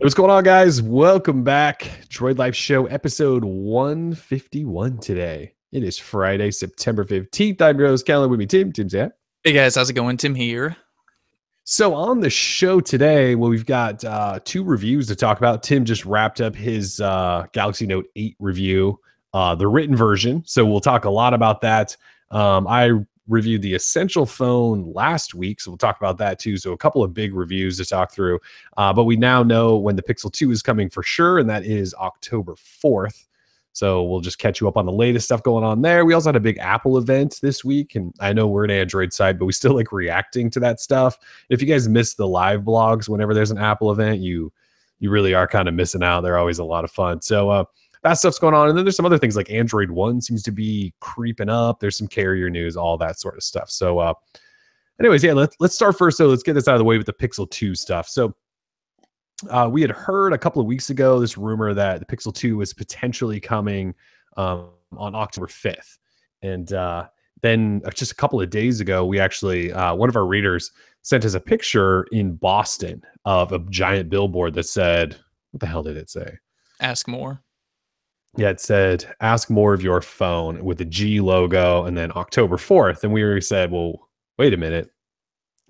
What's going on, guys? Welcome back. Droid Life Show, episode 151 today. It is Friday, September 15th. I'm your host, Callan. With me, Tim. Tim's at. Hey, guys. How's it going? Tim here. So on the show today, we've got two reviews to talk about. Tim just wrapped up his Galaxy Note 8 review, the written version. So we'll talk a lot about that. I reviewed the Essential phone last week, so we'll talk about that too. So a couple of big reviews to talk through, but we now know when the Pixel 2 is coming for sure, and that is October 4th. So we'll just catch you up on the latest stuff going on there. We also had a big Apple event this week, and I know we're an Android side, but we still like reacting to that stuff. If you guys miss the live blogs whenever there's an Apple event, you really are kind of missing out. They're always a lot of fun. So that stuff's going on. And then there's some other things like Android One seems to be creeping up. There's some carrier news, all that sort of stuff. So anyways, yeah, let's start first. So let's get this out of the way with the Pixel 2 stuff. So we had heard a couple of weeks ago this rumor that the Pixel 2 was potentially coming on October 5th. And then just a couple of days ago, we actually, one of our readers sent us a picture in Boston of a giant billboard that said, what the hell did it say? Ask more. Yeah, it said, ask more of your phone with the G logo and then October 4th. And we said, well, wait a minute.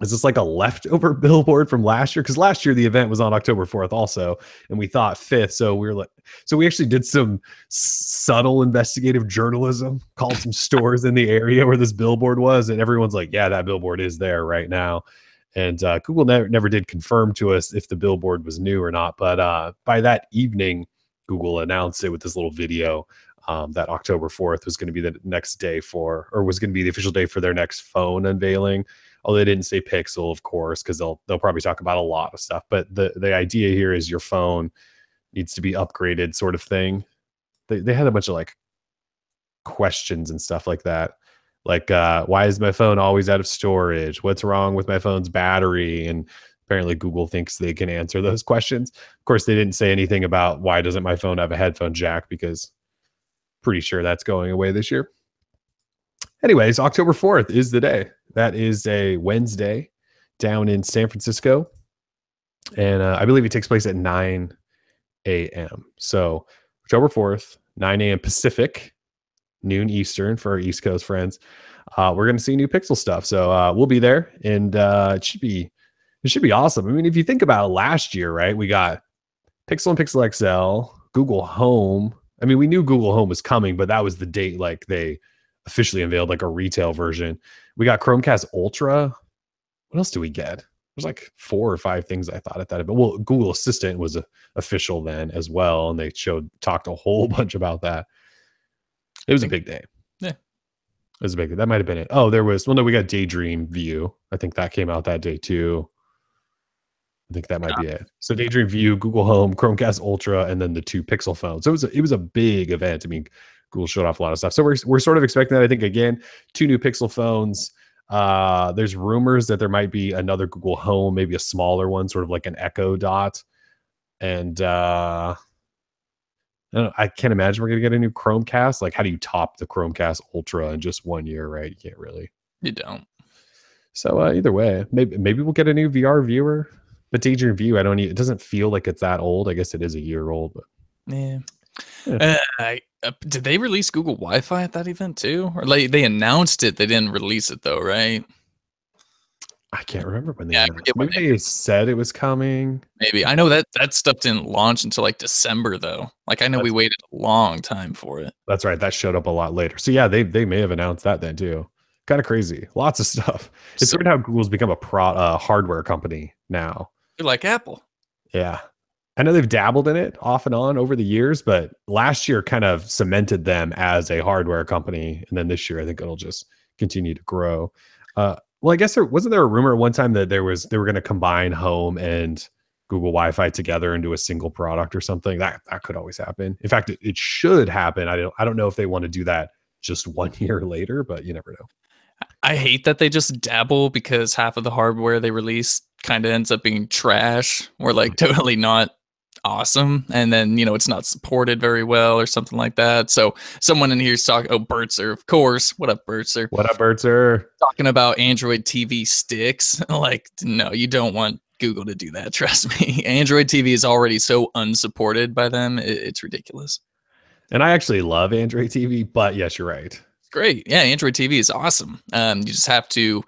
Is this like a leftover billboard from last year? Because last year the event was on October 4th also. And we thought 5th. So we were like, so we actually did some subtle investigative journalism, called some stores in the area where this billboard was. And everyone's like, yeah, that billboard is there right now. And Google never did confirm to us if the billboard was new or not. But by that evening, Google announced it with this little video that October 4th was going to be the next day for, or was going to be the official day for their next phone unveiling. Although they didn't say Pixel, of course, because they'll probably talk about a lot of stuff. But the idea here is your phone needs to be upgraded, sort of thing. They had a bunch of like questions and stuff like that. Like, why is my phone always out of storage? What's wrong with my phone's battery? And apparently Google thinks they can answer those questions. Of course, they didn't say anything about why doesn't my phone have a headphone jack, because pretty sure that's going away this year. Anyways, October 4th is the day. That is a Wednesday down in San Francisco. And I believe it takes place at 9 a.m. So October 4th, 9 a.m. Pacific, noon Eastern for our East Coast friends. We're going to see new Pixel stuff. So we'll be there, and it should be awesome. I mean, if you think about it, last year, right, we got Pixel and Pixel XL, Google Home. I mean, we knew Google Home was coming, but that was the date like they officially unveiled like a retail version. We got Chromecast Ultra. What else do we get? There's like 4 or 5 things I thought at that. But well, Google Assistant was official then as well, and they talked a whole bunch about that. It was a big day. Yeah. It was a big day. That might have been it. Oh, there was, well, no, we got Daydream View. I think that came out that day too. I think that might be it. So Daydream View, Google Home, Chromecast Ultra, and then the 2 Pixel phones. So it was a big event. I mean, Google showed off a lot of stuff. So we're sort of expecting that. I think, again, 2 new Pixel phones. There's rumors that there might be another Google Home, maybe a smaller one, sort of like an Echo Dot. And I can't imagine we're going to get a new Chromecast. Like, how do you top the Chromecast Ultra in just 1 year, right? You can't really. You don't. So either way, maybe we'll get a new VR viewer. But Daydream View, it doesn't feel like it's that old. I guess it is a year old. But yeah. Did they release Google Wi-Fi at that event too? Or like they announced it, they didn't release it though, right? I can't remember when they announced it. Maybe they said it was coming. Maybe. I know that stuff didn't launch until like December though. Like I know we waited a long time for it. That's right. That showed up a lot later. So yeah, they may have announced that then too. Kind of crazy. Lots of stuff. It's weird how Google's become a hardware company now. They're like Apple. Yeah. I know they've dabbled in it off and on over the years, but last year kind of cemented them as a hardware company. And then this year, I think it'll just continue to grow. Well, I guess wasn't there a rumor at one time that they were going to combine Home and Google Wi-Fi together into a single product or something? That could always happen. In fact, it should happen. I don't know if they want to do that just 1 year later, but you never know. I hate that they just dabble, because half of the hardware they release kind of ends up being trash or like totally not awesome, and then it's not supported very well or something like that. So someone in here's talking, Bertzer, of course. What up, Bertzer? Talking about Android TV sticks. Like, no, you don't want Google to do that. Trust me. Android TV is already so unsupported by them. It's ridiculous. And I actually love Android TV, but yes, you're right. Great. Yeah, Android TV is awesome. You just have to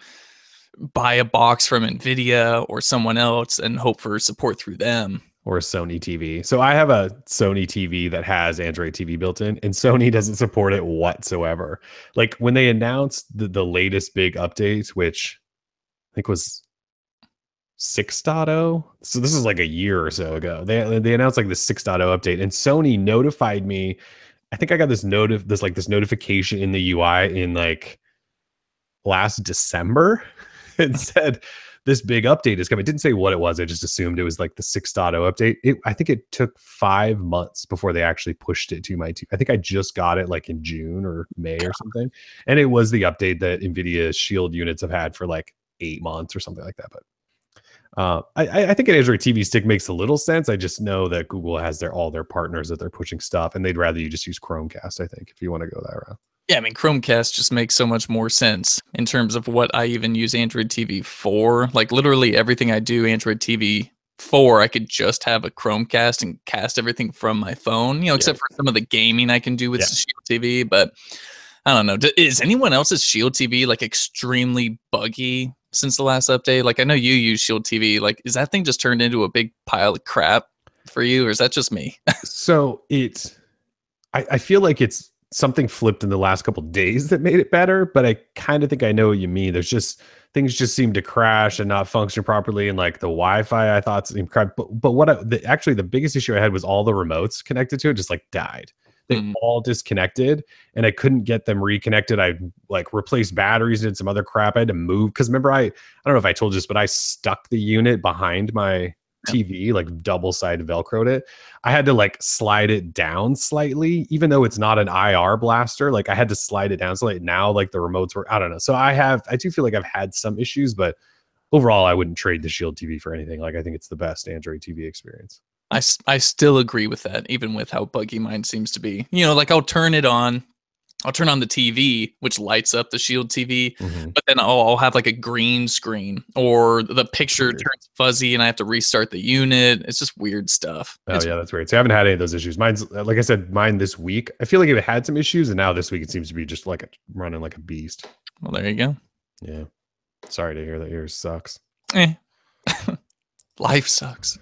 buy a box from Nvidia or someone else and hope for support through them. Or a Sony TV. So I have a Sony TV that has Android TV built in, and Sony doesn't support it whatsoever. Like when they announced the latest big update, which I think was 6.0. So this is like a year or so ago. They announced like the 6.0 update, and Sony notified me. I think I got this notification in the UI in like last December and said this big update is coming. It didn't say what it was. I just assumed it was like the 6.0 update. I think it took 5 months before they actually pushed it to my TV. I think I just got it like in June or May or something. And it was the update that NVIDIA Shield units have had for like 8 months or something like that. But I think an Android TV stick makes a little sense. I just know that Google has all their partners that they're pushing stuff, and they'd rather you just use Chromecast, I think, if you want to go that route. Yeah, I mean, Chromecast just makes so much more sense in terms of what I even use Android TV for. Like literally everything I do Android TV for, I could just have a Chromecast and cast everything from my phone, except for some of the gaming I can do with Shield TV. But I don't know. Is anyone else's Shield TV like extremely buggy since the last update? Like I know you use Shield TV. Like is that thing just turned into a big pile of crap for you, or is that just me? So I feel like it's something flipped in the last couple of days that made it better, but I kind of think I know what you mean. There's just things just seem to crash and not function properly, and like the Wi-Fi I thought seemed crap. But actually the biggest issue I had was all the remotes connected to it just like died. They all disconnected, and I couldn't get them reconnected. I like replaced batteries and did some other crap. I had to move because remember I don't know if I told you this, but I stuck the unit behind my TV, like double-sided Velcroed it. I had to like slide it down slightly, even though it's not an IR blaster. Like I had to slide it down so like now like the remotes were, I don't know. So I do feel like I've had some issues, but overall I wouldn't trade the Shield TV for anything. Like I think it's the best Android TV experience. I still agree with that, even with how buggy mine seems to be. Like I'll turn on the TV, which lights up the Shield TV, but then I'll have like a green screen or the picture turns fuzzy and I have to restart the unit. It's just weird stuff. Oh, yeah, that's weird. So I haven't had any of those issues. Mine's, like I said, mine this week, I feel like it had some issues, and now this week it seems to be just like running like a beast. Well, there you go. Yeah. Sorry to hear that yours sucks. Life sucks.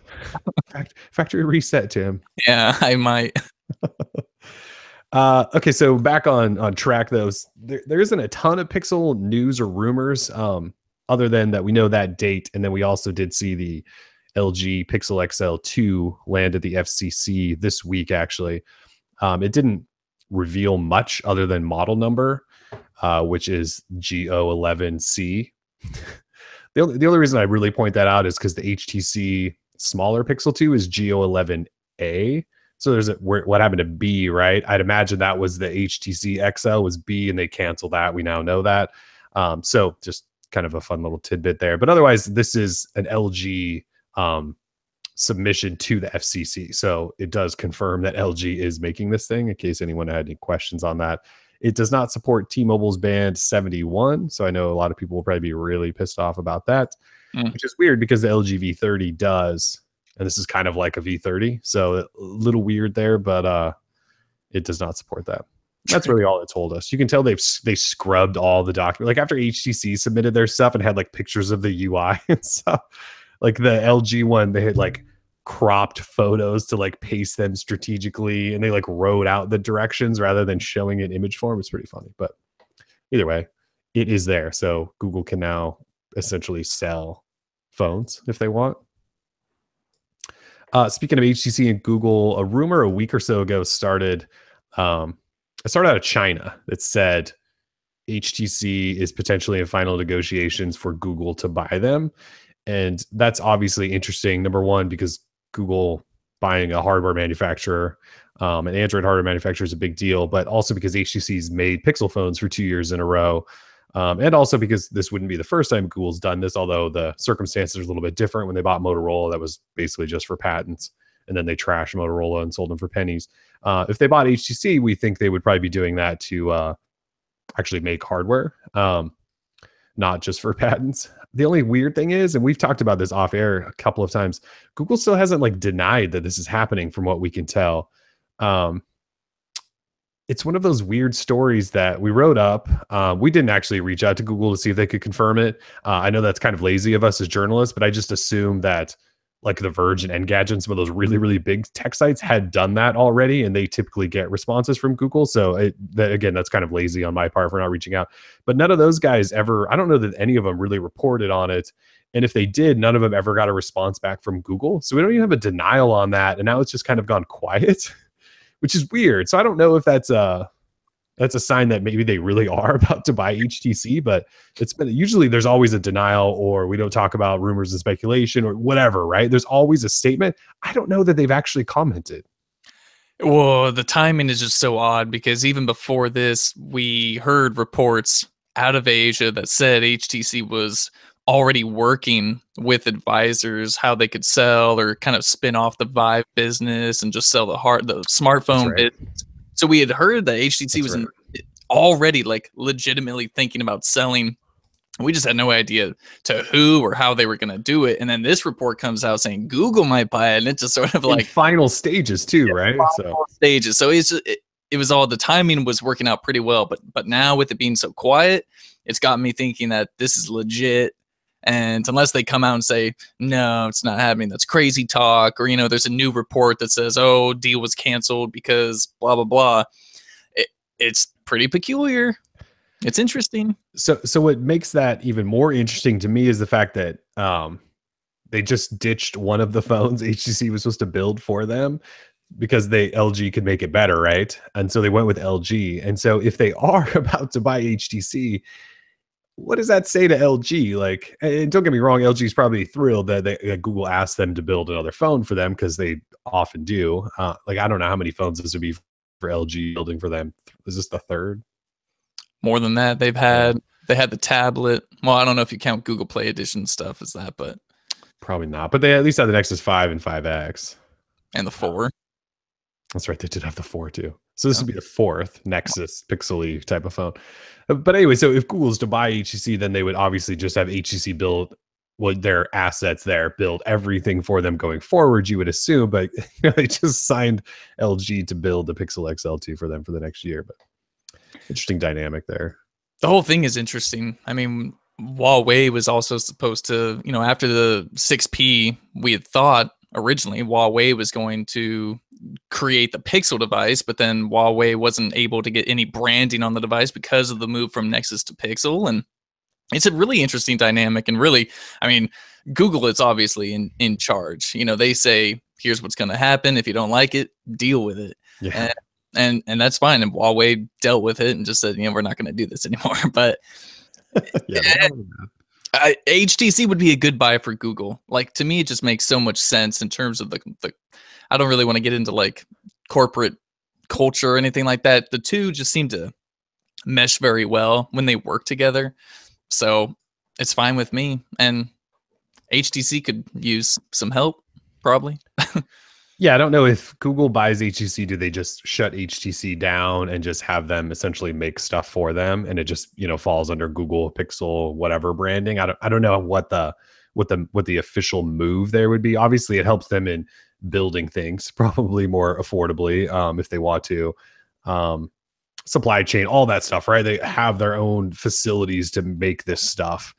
Factory reset, Tim. Yeah, I might. Okay, so back on track, though, there isn't a ton of Pixel news or rumors, other than that we know that date, and then we also did see the LG Pixel XL2 land at the FCC this week. Actually, it didn't reveal much other than model number, which is G011C. The only reason I really point that out is because the HTC smaller Pixel 2 is G011A. So there's what happened to B, right? I'd imagine that was the HTC XL was B, and they canceled that. We now know that. So just kind of a fun little tidbit there. But otherwise, this is an LG submission to the FCC. So it does confirm that LG is making this thing, in case anyone had any questions on that. It does not support T-Mobile's band 71. So I know a lot of people will probably be really pissed off about that, which is weird because the LG V30 does. And this is kind of like a V30. So a little weird there, but it does not support that. That's really all it told us. You can tell they scrubbed all the documents. Like after HTC submitted their stuff and had like pictures of the UI and stuff, like the LG one, they had like cropped photos to like paste them strategically, and they like wrote out the directions rather than showing it image form. It's pretty funny, but either way, it is there. So Google can now essentially sell phones if they want. Speaking of HTC and Google, a rumor a week or so ago started out of China that said HTC is potentially in final negotiations for Google to buy them. And that's obviously interesting. Number one, because Google buying a hardware manufacturer, an Android hardware manufacturer, is a big deal, but also because HTC's made Pixel phones for 2 years in a row. And also because this wouldn't be the first time Google's done this, although the circumstances are a little bit different. When they bought Motorola, that was basically just for patents, and then they trashed Motorola and sold them for pennies. If they bought HTC, we think they would probably be doing that to actually make hardware, not just for patents. the only weird thing is, and we've talked about this off air a couple of times, Google still hasn't like denied that this is happening from what we can tell. Um, it's one of those weird stories that we wrote up. We didn't actually reach out to Google to see if they could confirm it. I know that's kind of lazy of us as journalists, but I just assume that like The Verge and Engadget and some of those really, really big tech sites had done that already, and they typically get responses from Google. So again, that's kind of lazy on my part for not reaching out. But none of those guys ever, I don't know that any of them really reported on it. And if they did, none of them ever got a response back from Google. So we don't even have a denial on that. And now it's just kind of gone quiet, which is weird. So I don't know if that's a sign that maybe they really are about to buy HTC, but it's been usually there's always a denial, or we don't talk about rumors and speculation or whatever, right? There's always a statement. I don't know that they've actually commented. Well, the timing is just so odd because even before this, we heard reports out of Asia that said HTC was already working with advisors how they could sell or kind of spin off the Vive business and just sell the smartphone business. So we had heard that HTC was already like legitimately thinking about selling. We just had no idea to who or how they were going to do it. And then this report comes out saying Google might buy it. And it's just sort of like final stages too, right? Final stages. So it was all, the timing was working out pretty well. But now with it being so quiet, it's got me thinking that this is legit. And unless they come out and say, no, it's not happening, that's crazy talk, or, there's a new report that says, oh, deal was canceled because blah, blah, blah. It's pretty peculiar. It's interesting. So what makes that even more interesting to me is the fact that they just ditched one of the phones HTC was supposed to build for them because LG could make it better, right? And so they went with LG. And so if they are about to buy HTC, what does that say to LG? Like, and don't get me wrong, LG is probably thrilled that Google asked them to build another phone for them because they often do. Like, I don't know how many phones this would be for LG building for them. Is this the third? More than that, they had the tablet. Well, I don't know if you count Google Play Edition stuff as that, but probably not. But they at least had the Nexus 5 and 5X. And the 4. That's right. They did have the 4 too. So this would be the fourth Nexus pixely type of phone. But anyway, so if Google's to buy HTC, then they would obviously just have HTC build their assets there, build everything for them going forward, you would assume. But they just signed LG to build the Pixel XL2 for them for the next year. But interesting dynamic there. The whole thing is interesting. I mean, Huawei was also supposed to, after the 6P, we had thought originally Huawei was going to create the Pixel device, but then Huawei wasn't able to get any branding on the device because of the move from Nexus to Pixel. And it's a really interesting dynamic. And really, I mean, Google is obviously in charge. They say, here's what's going to happen. If you don't like it, deal with it. Yeah. And that's fine. And Huawei dealt with it and just said, we're not going to do this anymore. But HTC would be a good buy for Google. Like, to me, it just makes so much sense in terms of the I don't really want to get into like corporate culture or anything like that. The two just seem to mesh very well when they work together. So it's fine with me. And HTC could use some help, probably. Yeah, I don't know if Google buys HTC, do they just shut HTC down and just have them essentially make stuff for them, and it just falls under Google Pixel whatever branding? I don't know what the official move there would be. Obviously, it helps them in building things probably more affordably if they want to. Supply chain, all that stuff, right? They have their own facilities to make this stuff.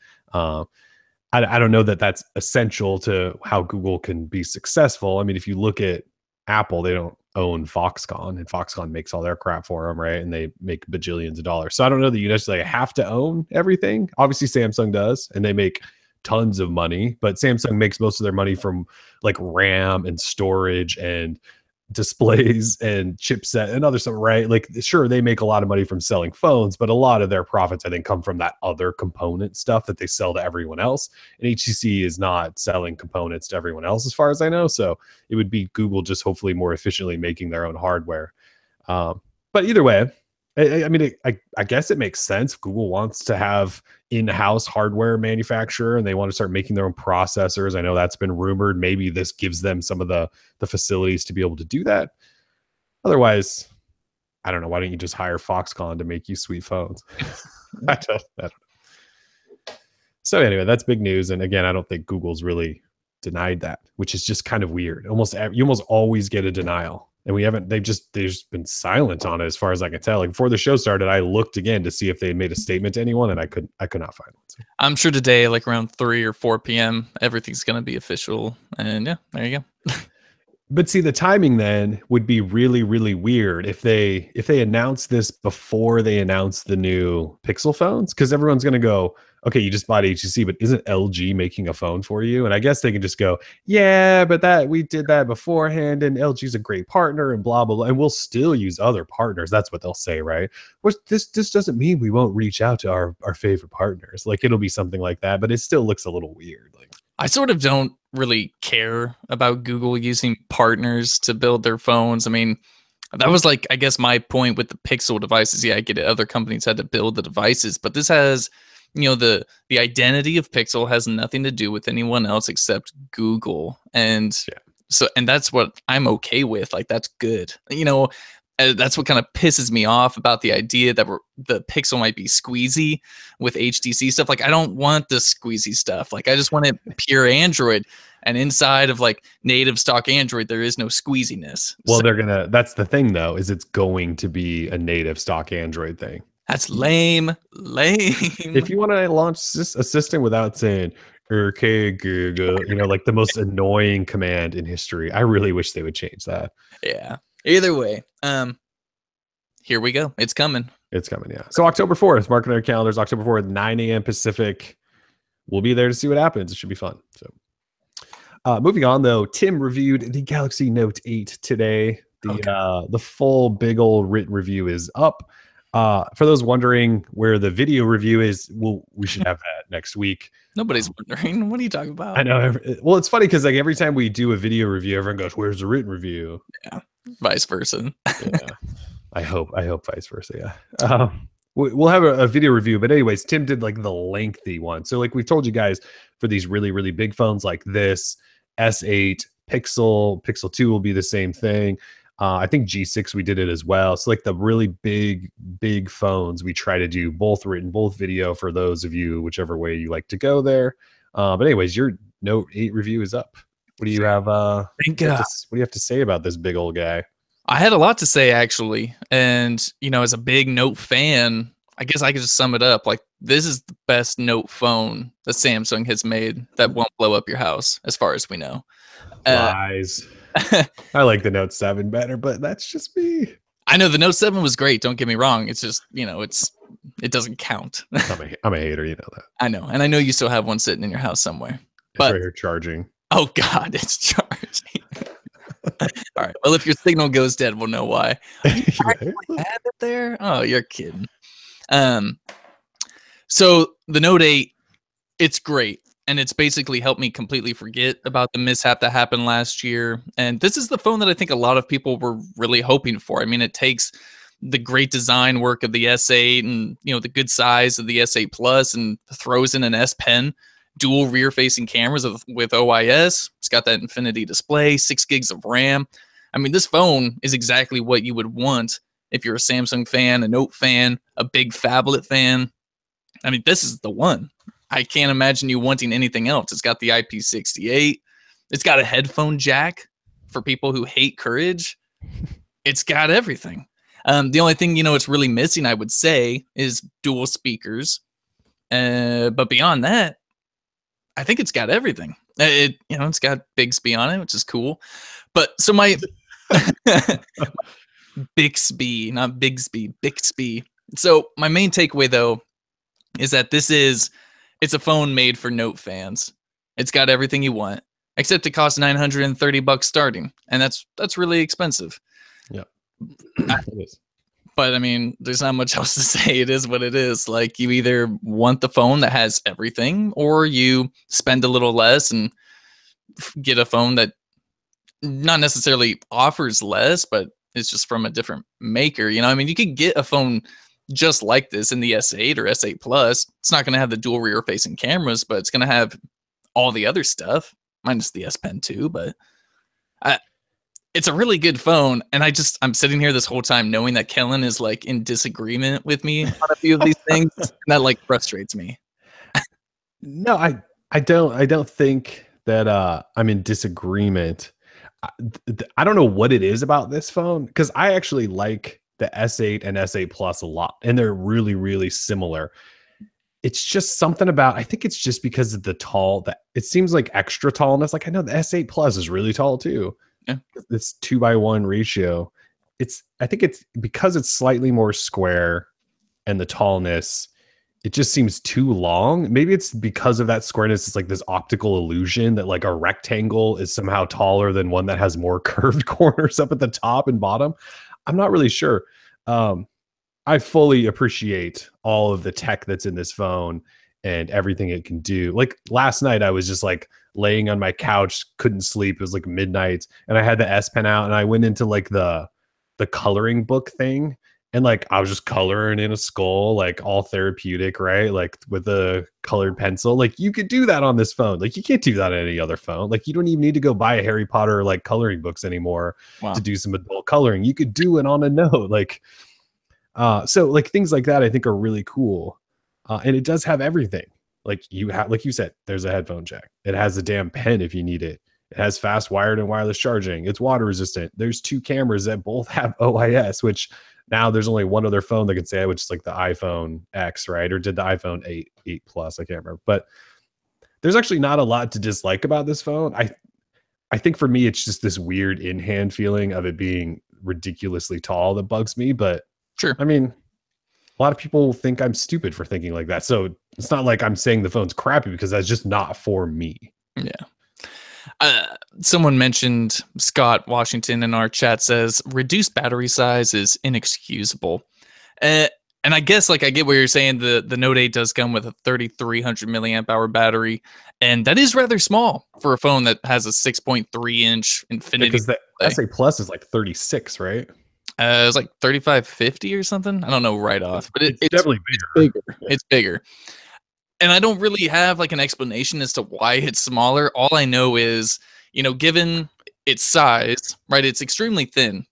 I don't know that that's essential to how Google can be successful. I mean, if you look at Apple, they don't own Foxconn, and Foxconn makes all their crap for them, right? And they make bajillions of dollars. So I don't know that you necessarily have to own everything. Obviously, Samsung does, and they make tons of money, but Samsung makes most of their money from like RAM and storage and displays and chipset and other stuff, right? Like, sure, they make a lot of money from selling phones, but a lot of their profits, I think, come from that other component stuff that they sell to everyone else. And HTC is not selling components to everyone else, as far as I know. So it would be Google just hopefully more efficiently making their own hardware. But either way, I mean, I guess it makes sense. Google wants to have in-house hardware manufacturer, and they want to start making their own processors. I know that's been rumored. Maybe this gives them some of the facilities to be able to do that. Otherwise, I don't know. Why don't you just hire Foxconn to make you sweet phones? I don't know. So anyway, that's big news. And again, I don't think Google's really denied that, which is just kind of weird. You almost always get a denial. And they've just been silent on it as far as I can tell. Like before the show started, I looked again to see if they had made a statement to anyone, and I could not find one. So. I'm sure today, like around 3 or 4 p.m., everything's going to be official. And yeah, there you go. But see, the timing then would be really, really weird if they announce this before they announce the new Pixel phones, because everyone's going to go, okay, you just bought HTC, but isn't LG making a phone for you? And I guess they can just go, yeah, but we did that beforehand, and LG's a great partner, and blah blah blah, and we'll still use other partners. That's what they'll say, right? Which this doesn't mean we won't reach out to our favorite partners. Like it'll be something like that, but it still looks a little weird. Like I sort of don't really care about Google using partners to build their phones. I mean, that was like, I guess my point with the Pixel devices. Yeah, I get it. Other companies had to build the devices, but this has, the identity of Pixel has nothing to do with anyone else except Google. And and that's what I'm okay with. Like, that's good. That's what kind of pisses me off about the idea that the Pixel might be squeezy with HTC stuff. Like, I don't want the squeezy stuff. Like, I just want it pure Android. And inside of like native stock Android, there is no squeeziness. Well, that's the thing though, is it's going to be a native stock Android thing. That's lame. If you want to launch a system without saying, okay, Google, like the most annoying command in history, I really wish they would change that. Yeah. Either way, here we go. It's coming. It's coming, yeah. So October 4th, mark it on your calendars, October 4th, 9 a.m. Pacific. We'll be there to see what happens. It should be fun. So moving on, though, Tim reviewed the Galaxy Note 8 today. The full big old written review is up. For those wondering where the video review is, we should have that next week. Nobody's wondering. What are you talking about? I know. Well, it's funny because like every time we do a video review, everyone goes, "Where's the written review?" Yeah, vice versa. Yeah. I hope vice versa. Yeah. We'll have a video review, but anyways, Tim did like the lengthy one. So like we've told you guys, for these really, really big phones like this, S8, Pixel 2 will be the same thing. I think G6 we did it as well. So like the really big phones, we try to do both written, both video for those of you, whichever way you like to go there. But anyways, your Note 8 review is up. What do you have? What do you have to say about this big old guy? I had a lot to say actually, and as a big Note fan, I guess I could just sum it up. Like, this is the best Note phone that Samsung has made that won't blow up your house, as far as we know. Lies. I like the Note 7 better, but that's just me. I know the Note 7 was great. Don't get me wrong. It's just, it doesn't count. I'm a hater, you know that. I know. And I know you still have one sitting in your house somewhere. But right here charging. Oh God, it's charging. All right. Well, if your signal goes dead, we'll know why. You have it there? Oh, you're kidding. So the Note 8, it's great. And it's basically helped me completely forget about the mishap that happened last year. And this is the phone that I think a lot of people were really hoping for. I mean, it takes the great design work of the S8 and, the good size of the S8 Plus and throws in an S Pen, dual rear-facing cameras with OIS. It's got that infinity display, 6 gigs of RAM. I mean, this phone is exactly what you would want if you're a Samsung fan, a Note fan, a big phablet fan. I mean, this is the one. I can't imagine you wanting anything else. It's got the IP68. It's got a headphone jack for people who hate Courage. It's got everything. The only thing, it's really missing, I would say, is dual speakers. But beyond that, I think it's got everything. It's got Bixby on it, which is cool. But so my Bixby, not Bigsby, Bixby. So my main takeaway though is that it's a phone made for Note fans. It's got everything you want, except it costs $930 starting, and that's really expensive. Yeah, it is. But I mean, there's not much else to say. It is what it is. Like, you either want the phone that has everything, or you spend a little less and get a phone that not necessarily offers less, but it's just from a different maker. I mean, you could get a phone just like this in the S8 or S8 Plus. It's not going to have the dual rear-facing cameras, but it's going to have all the other stuff, minus the S Pen 2. But it's a really good phone, and I'm sitting here this whole time knowing that Kellen is like in disagreement with me on a few of these things, and that like frustrates me. No, I don't think that I'm in disagreement. I don't know what it is about this phone because I actually like the S8 and S8 Plus a lot, and they're really, really similar. It's just something about, I think it's just because of the tall, that it seems like extra tallness. Like I know the S8 Plus is really tall too. Yeah. This 2:1 ratio. I think it's because it's slightly more square and the tallness, it just seems too long. Maybe it's because of that squareness. It's like this optical illusion that like a rectangle is somehow taller than one that has more curved corners up at the top and bottom. I'm not really sure. Um, I fully appreciate all of the tech that's in this phone and everything it can do. Like last night, I was just like laying on my couch, couldn't sleep. It was like midnight, and I had the S Pen out, and I went into like the coloring book thing, and like I was just coloring in a skull, like all therapeutic, right? Like with a colored pencil. Like you could do that on this phone. Like you can't do that on any other phone. Like you don't even need to go buy a Harry Potter like coloring books anymore Wow. to do some adult coloring. You could do it on a note. Like so like things like that I think are really cool. And it does have everything. Like you have, like you said, there's a headphone jack. It has a damn pen if you need it. It has fast wired and wireless charging. It's water resistant. There's 2 cameras that both have OIS, which now there's only one other phone that can say it, which is like the iPhone X, right? Or did the iPhone 8 Plus? I can't remember. But there's actually not a lot to dislike about this phone. I think for me, it's just this weird in-hand feeling of it being ridiculously tall that bugs me. But Sure. I mean, a lot of people think I'm stupid for thinking like that. So it's not like I'm saying the phone's crappy because that's just not for me. Yeah. Someone mentioned Scott Washington in our chat says reduced battery size is inexcusable. And I guess like I get what you're saying. The Note 8 does come with a 3,300 milliamp hour battery, and that is rather small for a phone that has a 6.3-inch Infinity Because the display. SA Plus is like 36, right? It's like 3550 or something. I don't know right off, but It's definitely it's bigger. bigger. It's bigger. And I don't really have like an explanation as to why it's smaller. All I know is, given its size, right? It's extremely thin.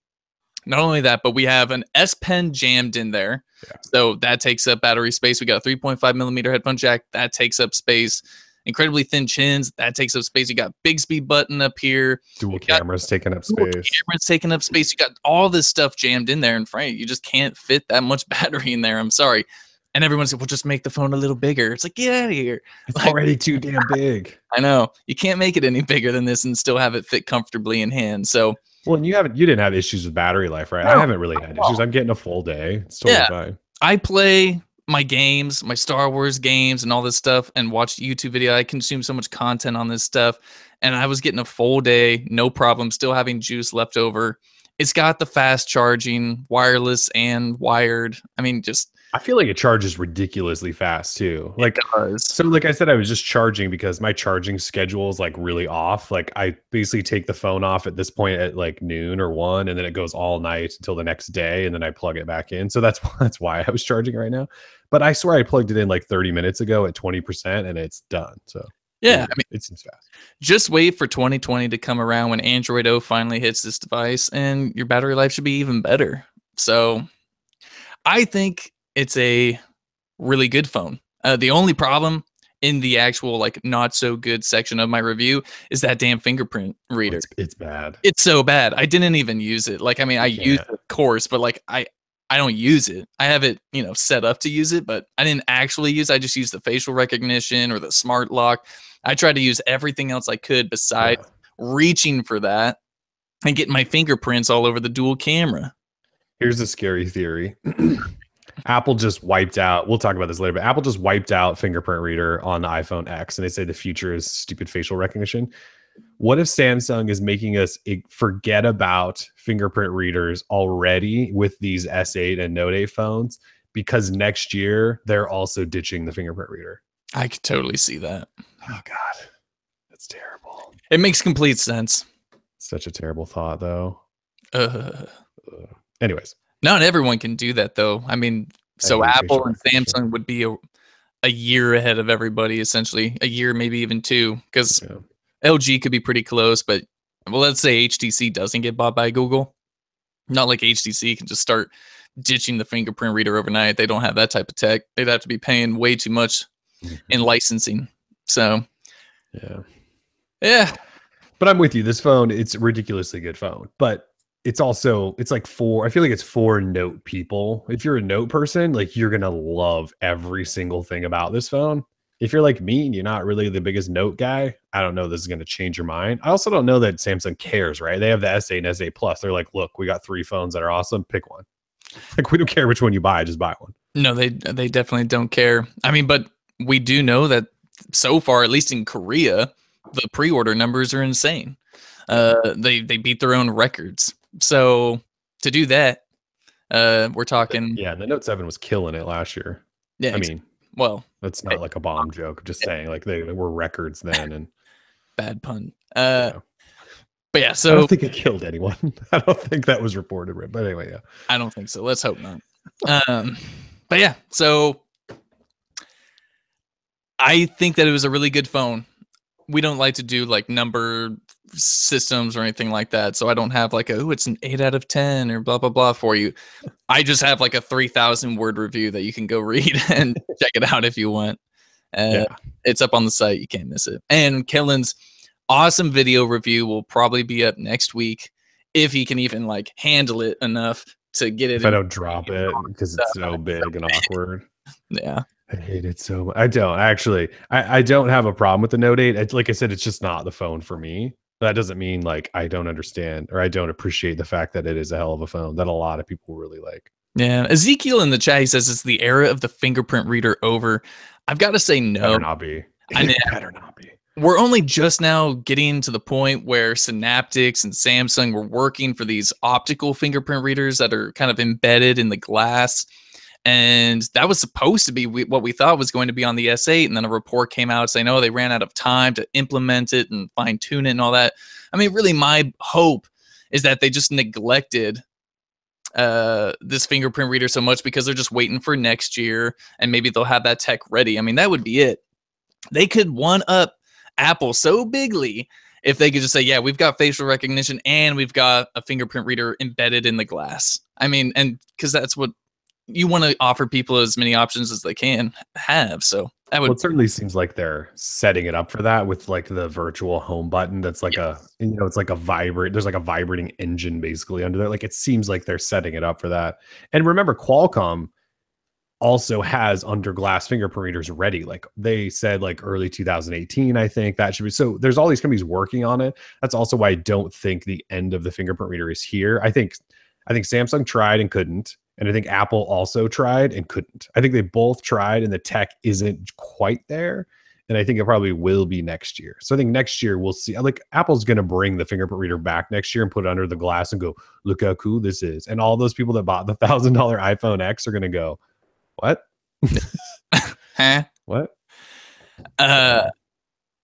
Not only that, but we have an S Pen jammed in there. Yeah. So that takes up battery space. We got a 3.5 millimeter headphone jack. That takes up space. Incredibly thin chins. That takes up space. You got Bixby button up here. Dual cameras taking up Dual space. cameras taking up space. You got all this stuff jammed in there. And Frank, you just can't fit that much battery in there. I'm sorry. And everyone's like, well, just make the phone a little bigger. It's like, get out of here. It's Like, already too damn big. I know. You can't make it any bigger than this and still have it fit comfortably in hand. So, well, and you didn't have issues with battery life, right? No, I haven't really had issues. I'm getting a full day. It's totally fine. I play my games, my Star Wars games and all this stuff and watch YouTube video. I consume so much content on this stuff. And I was getting a full day, no problem, still having juice left over. It's got the fast charging, wireless and wired. I mean, I feel like it charges ridiculously fast too. Like, so like I said, I was just charging because my charging schedule is like really off. Like I basically take the phone off at this point at like noon or 1, and then it goes all night until the next day, and then I plug it back in. So that's why I was charging right now. But I swear I plugged it in like 30 minutes ago at 20% and it's done. So yeah, I mean, it seems fast. Just wait for 2020 to come around when Android O finally hits this device, and your battery life should be even better. So I think it's a really good phone. The only problem in the actual like not so good section of my review is that damn fingerprint reader. It's bad. It's so bad. I didn't even use it. Like, I mean, I use it, of course, but like I don't use it. I have it, set up to use it, but I didn't actually use it. I just use the facial recognition or the smart lock. I tried to use everything else I could besides reaching for that and getting my fingerprints all over the dual camera. Here's a scary theory. Apple just wiped out, we'll talk about this later, but Apple just wiped out Fingerprint Reader on the iPhone X, and they say the future is stupid facial recognition. What if Samsung is making us forget about fingerprint readers already with these S8 and Note 8 phones, because next year they're also ditching the fingerprint reader? I could totally see that. Oh God, that's terrible. It makes complete sense. Such a terrible thought, though. Anyways. Not everyone can do that, though. I mean, so Apple and Samsung would be a year ahead of everybody, essentially. A year, maybe even 2, because LG could be pretty close. But, well, let's say HTC doesn't get bought by Google. Not like HTC can just start ditching the fingerprint reader overnight. They don't have that type of tech. They'd have to be paying way too much in licensing. So yeah. But I'm with you. This phone, it's a ridiculously good phone, but it's like I feel like it's for note people. If you're a note person, like you're going to love every single thing about this phone. If you're like me and you're not really the biggest note guy, I don't know this is going to change your mind. I also don't know that Samsung cares, right? They have the S8 and S8 Plus. They're like, look, we got 3 phones that are awesome. Pick one. Like, we don't care which one you buy, just buy one. No, they definitely don't care. I mean, but we do know that so far, at least in Korea, the pre-order numbers are insane. They beat their own records. So to do that, we're talking. Yeah, the Note 7 was killing it last year. Yeah, I mean, well, that's not like a bomb joke. I'm just saying, like they were records then, and bad pun. yeah. But yeah, so I don't think it killed anyone. I don't think that was reported, but anyway, yeah. I don't think so. Let's hope not. But yeah, so I think that it was a really good phone. We don't like to do like number systems or anything like that, so I don't have like it's an 8 out of 10 or blah blah blah for you. I just have like a 3,000 word review that you can go read and check it out if you want. It's up on the site. You can't miss it. And Kellen's awesome video review will probably be up next week if he can even like handle it enough to get it. If I don't drop it because it's so big and awkward. Yeah. I hate it so much. I don't actually. I don't have a problem with the Note 8. Like I said, it's just not the phone for me. That doesn't mean like I don't understand or I don't appreciate the fact that it is a hell of a phone that a lot of people really like. Yeah. Ezekiel in the chat, he says it's the era of the fingerprint reader over. I've got to say no. Better not be. I mean, better not be. We're only just now getting to the point where Synaptics and Samsung were working for these optical fingerprint readers that are kind of embedded in the glass. And that was supposed to be what we thought was going to be on the S8. And then a report came out saying, oh, they ran out of time to implement it and fine tune it and all that. I mean, really, my hope is that they just neglected this fingerprint reader so much because they're just waiting for next year and maybe they'll have that tech ready. I mean, that would be it. They could one up Apple so bigly if they could just say, yeah, we've got facial recognition and we've got a fingerprint reader embedded in the glass. I mean, and because that's what you want to offer people as many options as they can have. So that would. Well, it certainly seems like they're setting it up for that with like the virtual home button. That's like it's like a there's like a vibrating engine basically under there. Like it seems like they're setting it up for that. And remember, Qualcomm also has under glass fingerprint readers ready. Like they said, like early 2018, I think that should be. So there's all these companies working on it. That's also why I don't think the end of the fingerprint reader is here. I think Samsung tried and couldn't. And I think Apple also tried and couldn't. I think they both tried and the tech isn't quite there. And I think it probably will be next year. So I think next year we'll see. Like Apple's going to bring the fingerprint reader back next year and put it under the glass and go, look how cool this is. And all those people that bought the $1,000 iPhone X are going to go, what? Huh? What?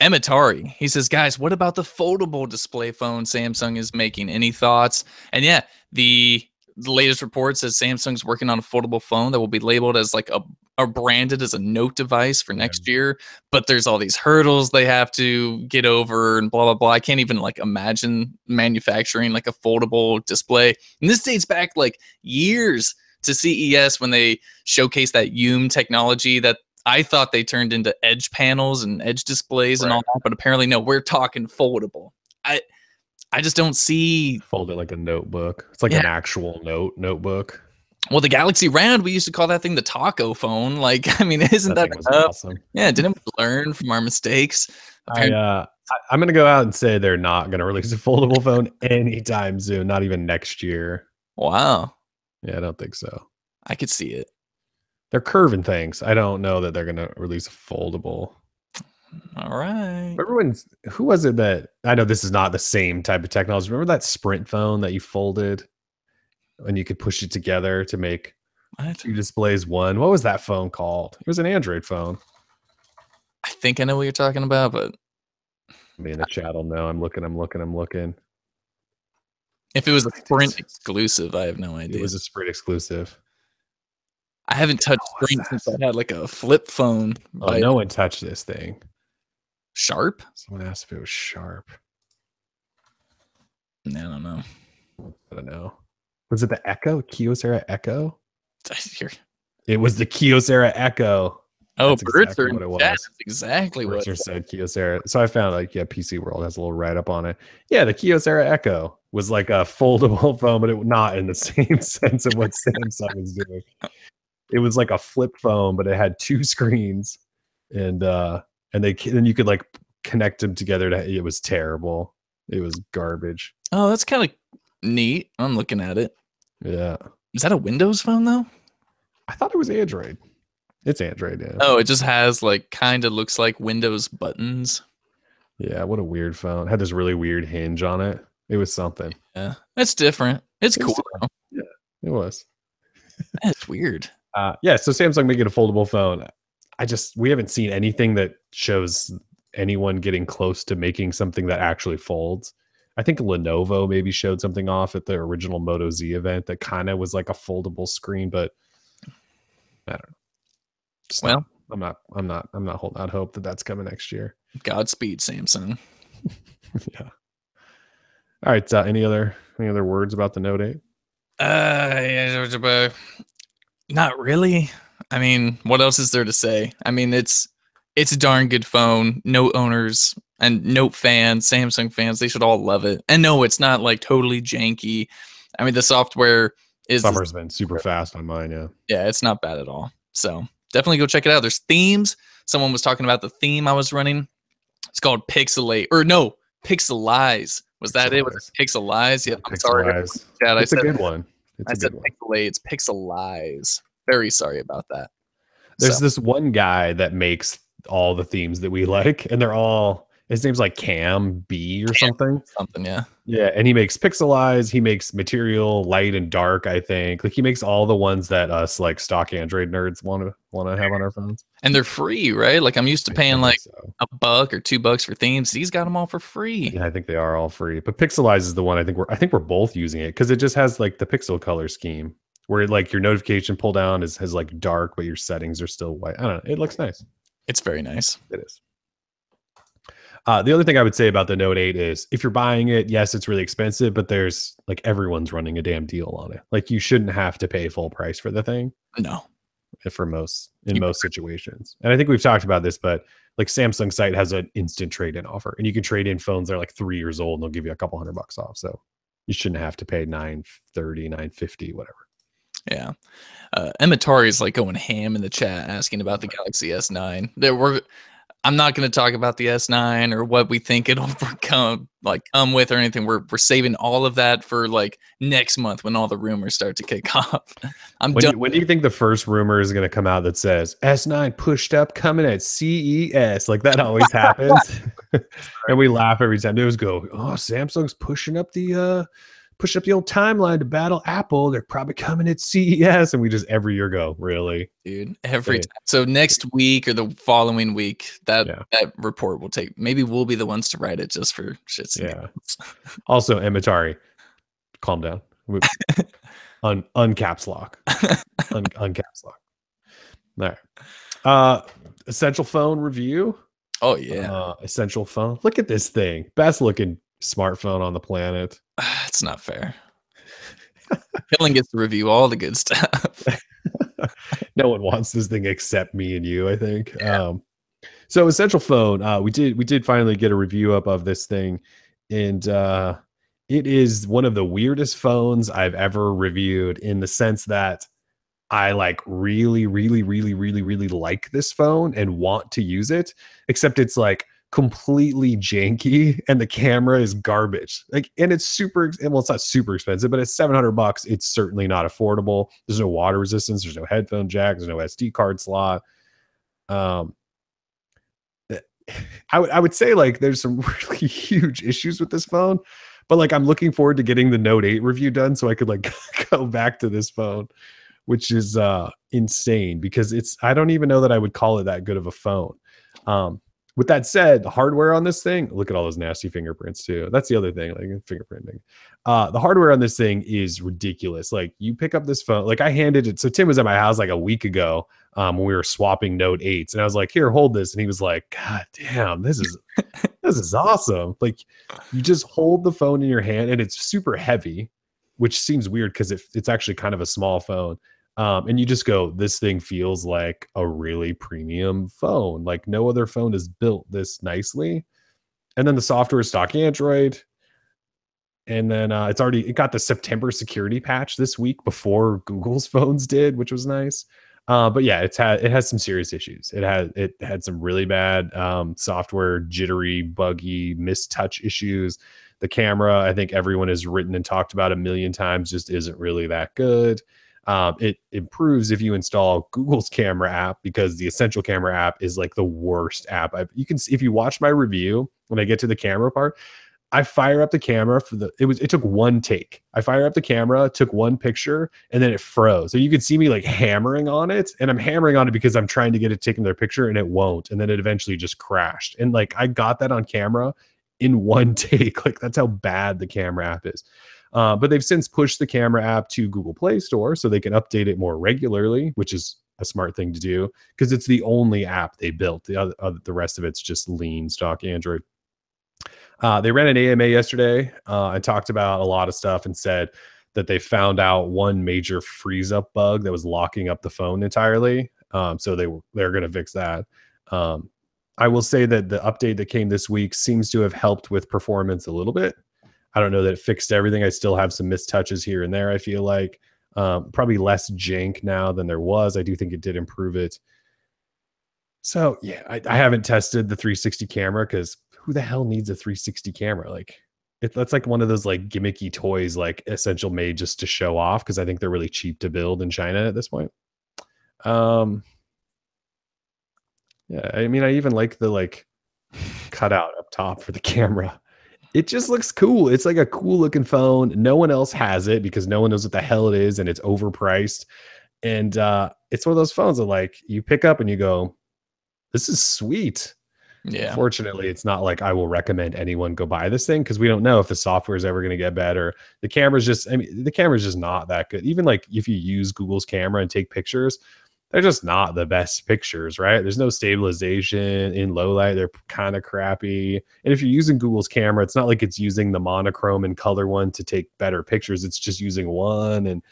Emitari, he says, guys, what about the foldable display phone Samsung is making? Any thoughts? And yeah, the latest report says Samsung's working on a foldable phone that will be labeled as like a branded as a Note device for next year. But there's all these hurdles they have to get over and blah, blah, blah. I can't even like imagine manufacturing like a foldable display. And this dates back like years to CES when they showcased that Youm technology that I thought they turned into edge panels and edge displays and all that. But apparently, no, we're talking foldable. I just don't see. Fold it like a notebook. It's like an actual notebook. Well, the Galaxy Round, we used to call that thing the taco phone. Like, I mean, isn't that awesome? Yeah, didn't we learn from our mistakes? I'm going to go out and say they're not going to release a foldable phone anytime soon, not even next year. Wow. Yeah, I don't think so. I could see it. They're curving things. I don't know that they're going to release a foldable. All right. Who was it that, I know this is not the same type of technology. Remember that Sprint phone that you folded and you could push it together to make two displays one? What was that phone called? It was an Android phone. I think I know what you're talking about, but me in the chat will know. I'm looking. If it was a Sprint exclusive, I have no idea. It was a Sprint exclusive. I haven't touched Sprint since I had like a flip phone. Oh, no one touched this thing. Sharp? Someone asked if it was Sharp. I don't know. I don't know. Was it the Echo? Kyocera Echo? Here. It was the Kyocera Echo. Oh, That's birds are exactly in what it the chat. was. That's exactly what. Mercer said Kyocera. So I found like, yeah, PC World has a little write up on it. Yeah, the Kyocera Echo was like a foldable phone, but it not in the same sense of what Samsung is doing. It was like a flip phone, but it had two screens, and then you could like connect them together. It was terrible. It was garbage. Oh, that's kind of neat. I'm looking at it. Yeah, Is that a Windows phone though? I thought it was Android. It's Android, yeah. Oh, it just has like kind of looks like Windows buttons. Yeah, what a weird phone. It had this really weird hinge on it. It was something. Yeah, that's different. It's It was cool though. Yeah, it was. That's weird. Yeah, so Samsung making a foldable phone. We haven't seen anything that shows anyone getting close to making something that actually folds. I think Lenovo maybe showed something off at the original Moto Z event that kind of was like a foldable screen, but I don't know. Well, I'm not holding out hope that that's coming next year. Godspeed, Samsung. Yeah. All right. Any other words about the Note 8? Not really. I mean, what else is there to say? I mean, it's a darn good phone. Note owners and Note fans, Samsung fans, they should all love it. And no, it's not like totally janky. I mean, the software is Summer's been super fast on mine. Yeah. Yeah, it's not bad at all. So definitely go check it out. There's themes. Someone was talking about the theme I was running. It's called Pixelate, or no, Pixelize. Was that it? Was it Pixelize? Yep. I'm sorry. Chad, it's a good one. I said Pixelate. It's Pixelize. Very sorry about that. There's this one guy that makes all the themes that we like, and they're all, his name's like Cam B or something. Yeah. Yeah, and he makes Pixelize, he makes Material, Light and Dark, I think. Like he makes all the ones that us like stock Android nerds want to have on our phones. And they're free, right? Like I'm used to paying like $1 or $2 for themes. He's got them all for free. Yeah, I think they are all free. But Pixelize is the one I think we're both using it because it just has like the pixel color scheme where like your notification pull down has like dark, but your settings are still white. I don't know. It looks nice. It's very nice. It is. The other thing I would say about the Note 8 is if you're buying it, yes, it's really expensive, but there's like everyone's running a damn deal on it. Like you shouldn't have to pay full price for the thing. No. In most situations. And I think we've talked about this, but like Samsung site has an instant trade-in offer and you can trade in phones that are like 3 years old and they'll give you a couple $100 off. So you shouldn't have to pay $930, $950, whatever. Yeah. Ematari is like going ham in the chat asking about the Galaxy S9. I'm not going to talk about the S9 or what we think it'll come with or anything. We're saving all of that for like next month when all the rumors start to kick off. When do you think the first rumor is going to come out that says S9 pushed up coming at CES? Like that always happens. And we laugh every time. They always go, "Oh, Samsung's pushing up the old timeline to battle Apple. They're probably coming at CES." And we just every year go, really? Dude, every time. So next week or the following week, that report will take, maybe we'll be the ones to write it just for shits and giggles. Also, Ematari, calm down. Uncaps lock. Uncaps lock. All right. Essential phone review. Oh, yeah. Essential phone. Look at this thing. Best looking smartphone on the planet. It's not fair. Killing gets to review all the good stuff. No one wants this thing except me and you, I think. Yeah. So Essential Phone, we did finally get a review up of this thing, and it is one of the weirdest phones I've ever reviewed in the sense that I like really, really, really, really, really like this phone and want to use it, except it's like completely janky and the camera is garbage. Like, and it's it's not super expensive, but it's $700. It's certainly not affordable. There's no water resistance. There's no headphone jack. There's no SD card slot. I would say like there's some really huge issues with this phone, but like I'm looking forward to getting the Note 8 review done so I could like go back to this phone, which is insane because I don't even know that I would call it that good of a phone. With that said, the hardware on this thing, look at all those nasty fingerprints too. That's the other thing, like fingerprinting. The hardware on this thing is ridiculous. Like you pick up this phone, like I handed it. So Tim was at my house like a week ago when we were swapping Note 8s. And I was like, here, hold this. And he was like, God damn, this is awesome. Like you just hold the phone in your hand and it's super heavy, which seems weird because it's actually kind of a small phone. And you just go, this thing feels like a really premium phone. Like no other phone is built this nicely. And then the software is stock Android. And then it got the September security patch this week before Google's phones did, which was nice. But yeah, it has some serious issues. It had some really bad software, jittery, buggy, mistouch issues. The camera, I think everyone has written and talked about a million times, just isn't really that good. It improves if you install Google's camera app, because the Essential Camera app is like the worst app. If you watch my review, when I get to the camera part, I fire up the camera it took one take. I fire up the camera, took one picture, and then it froze. So you could see me like hammering on it, and I'm hammering on it because I'm trying to get it taken their picture, and it won't. And then it eventually just crashed. And like I got that on camera in one take. Like that's how bad the camera app is. But they've since pushed the camera app to Google Play Store so they can update it more regularly, which is a smart thing to do because it's the only app they built. The rest of it's just lean stock Android. They ran an AMA yesterday and talked about a lot of stuff and said that they found out one major freeze up bug that was locking up the phone entirely. So they're going to fix that. I will say that the update that came this week seems to have helped with performance a little bit. I don't know that it fixed everything. I still have some mistouches here and there. I feel like probably less jank now than there was. I do think it did improve it. So yeah, I haven't tested the 360 camera because who the hell needs a 360 camera? Like that's like one of those like gimmicky toys, like Essential made just to show off, because I think they're really cheap to build in China at this point. Yeah, I mean, I even like the like cutout up top for the camera. It just looks cool. It's like a cool looking phone. No one else has it because no one knows what the hell it is, and it's overpriced. And it's one of those phones that like you pick up and you go, this is sweet. Yeah. Fortunately, it's not like I will recommend anyone go buy this thing because we don't know if the software is ever going to get better. The camera's just not that good. Even like if you use Google's camera and take pictures, they're just not the best pictures, right? There's no stabilization in low light. They're kind of crappy. And if you're using Google's camera, it's not like it's using the monochrome and color one to take better pictures. It's just using one. And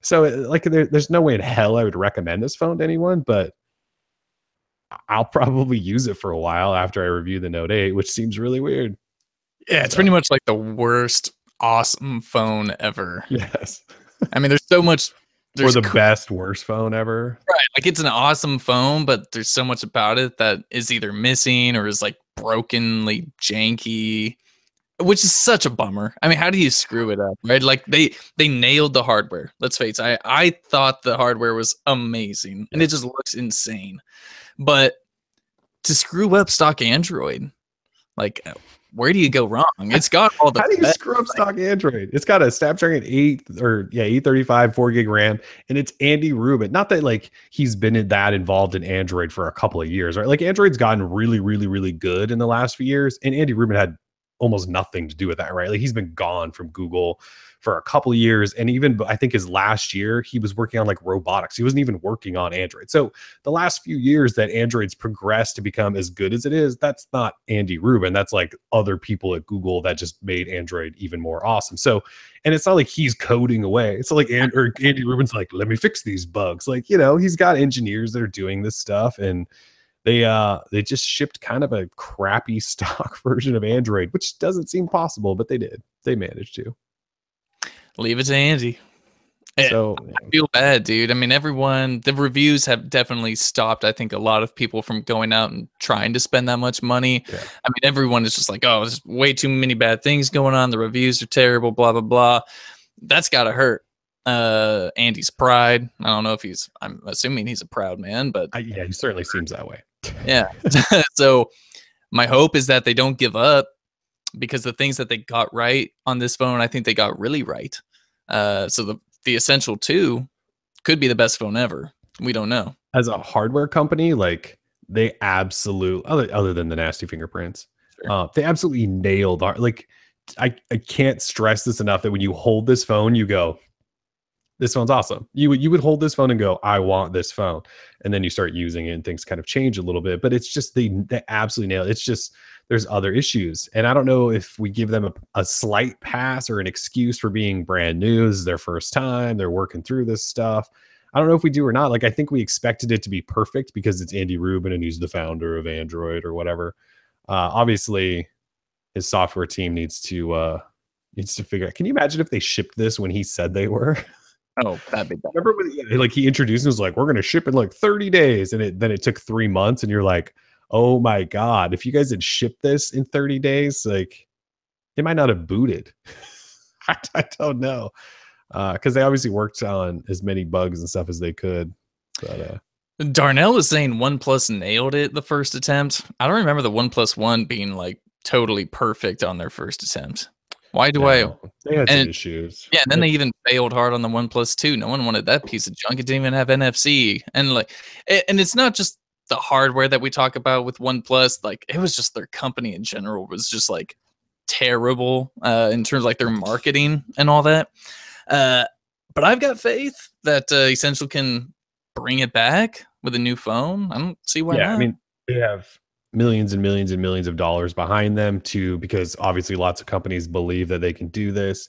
so like there's no way in hell I would recommend this phone to anyone, but I'll probably use it for a while after I review the Note 8, which seems really weird. Yeah, it's pretty much like the worst awesome phone ever. Yes. I mean, there's so much. Or the best worst phone ever. Right. Like it's an awesome phone, but there's so much about it that is either missing or is like brokenly janky, which is such a bummer. I mean, how do you screw it up, right? Like they nailed the hardware. Let's face it. I thought the hardware was amazing and it just looks insane. But to screw up stock Android, like where do you go wrong? It's got all the. How do you screw up stock Android? It's got a Snapdragon 835 4 gig RAM, and it's Andy Rubin. Not that like he's been that involved in Android for a couple of years, right? Like Android's gotten really, really, really good in the last few years, and Andy Rubin had almost nothing to do with that, right? Like he's been gone from Google for a couple of years, and even I think his last year he was working on like robotics. He wasn't even working on Android. So the last few years that Android's progressed to become as good as it is, that's not Andy Rubin. That's like other people at Google that just made Android even more awesome. So, and it's not like he's coding away. It's like Andy Rubin's like, let me fix these bugs. Like, you know, he's got engineers that are doing this stuff, and they just shipped kind of a crappy stock version of Android, which doesn't seem possible, but they did. They managed to. Leave it to Andy. So I feel bad, dude. I mean, the reviews have definitely stopped, I think, a lot of people from going out and trying to spend that much money. Yeah. I mean, everyone is just like, oh, there's way too many bad things going on. The reviews are terrible, blah, blah, blah. That's got to hurt Andy's pride. I don't know if I'm assuming he's a proud man, but yeah, he certainly seems that way. Yeah. So my hope is that they don't give up, because the things that they got right on this phone, I think they got really right. So the Essential 2 could be the best phone ever. We don't know. As a hardware company, like they absolutely, other than the nasty fingerprints, sure. They absolutely nailed like I can't stress this enough that when you hold this phone, you go, this phone's awesome. You would hold this phone and go, I want this phone. And then you start using it and things kind of change a little bit, but it's just, they absolutely nailed it. It's just, there's other issues. And I don't know if we give them a slight pass or an excuse for being brand new. This is their first time. They're working through this stuff. I don't know if we do or not. Like, I think we expected it to be perfect because it's Andy Rubin and he's the founder of Android or whatever. Obviously, his software team needs to figure out. Can you imagine if they shipped this when he said they were? Oh, that'd be bad. Remember when like he introduced and was like, we're going to ship in like 30 days. And then it took 3 months. And you're like, oh my God, if you guys had shipped this in 30 days, like they might not have booted. I don't know. Because they obviously worked on as many bugs and stuff as they could. But Darnell was saying OnePlus nailed it the first attempt. I don't remember the OnePlus One being like totally perfect on their first attempt. Why do they had some issues. Yeah, and then they even failed hard on the OnePlus 2. No one wanted that piece of junk. It didn't even have NFC. And like, and it's not just the hardware that we talk about with OnePlus. Like, it was just their company in general was just like terrible in terms of like their marketing and all that. But I've got faith that Essential can bring it back with a new phone. I don't see why not. I mean, they have millions and millions and millions of dollars behind them too, because obviously lots of companies believe that they can do this.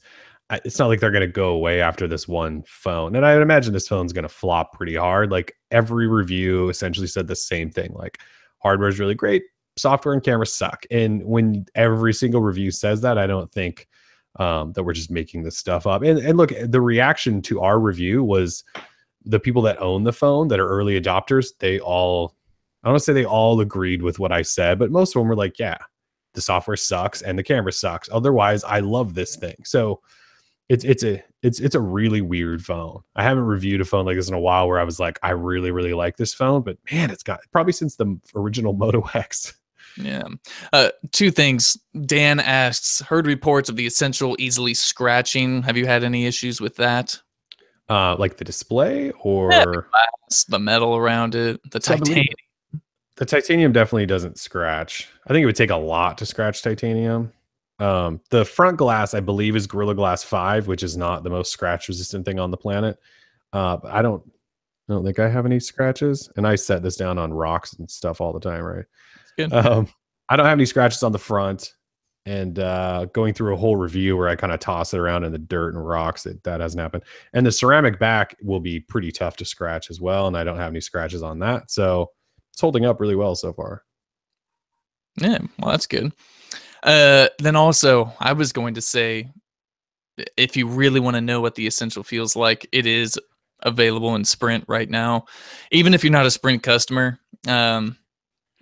It's not like they're going to go away after this one phone. And I would imagine this phone's going to flop pretty hard. Like every review essentially said the same thing. Like hardware is really great. Software and cameras suck. And when every single review says that, I don't think that we're just making this stuff up. And look, the reaction to our review was the people that own the phone that are early adopters. I don't want to say they all agreed with what I said, but most of them were like, yeah, the software sucks and the camera sucks. Otherwise, I love this thing. So it's a really weird phone. I haven't reviewed a phone like this in a while where I was like, I really, really like this phone, but man, it's got probably since the original Moto X. Yeah. Two things. Dan asks, heard reports of the Essential easily scratching. Have you had any issues with that? Like the display or the glass, the metal around it, the titanium. The titanium definitely doesn't scratch. I think it would take a lot to scratch titanium. The front glass, I believe, is Gorilla Glass 5, which is not the most scratch resistant thing on the planet. But I don't think I have any scratches. And I set this down on rocks and stuff all the time, right? Good. I don't have any scratches on the front. And going through a whole review where I kind of toss it around in the dirt and rocks, that hasn't happened. And the ceramic back will be pretty tough to scratch as well. And I don't have any scratches on that. So it's holding up really well so far. Yeah, well, that's good. Then also, I was going to say, if you really want to know what the Essential feels like, it is available in Sprint right now. Even if you're not a Sprint customer, I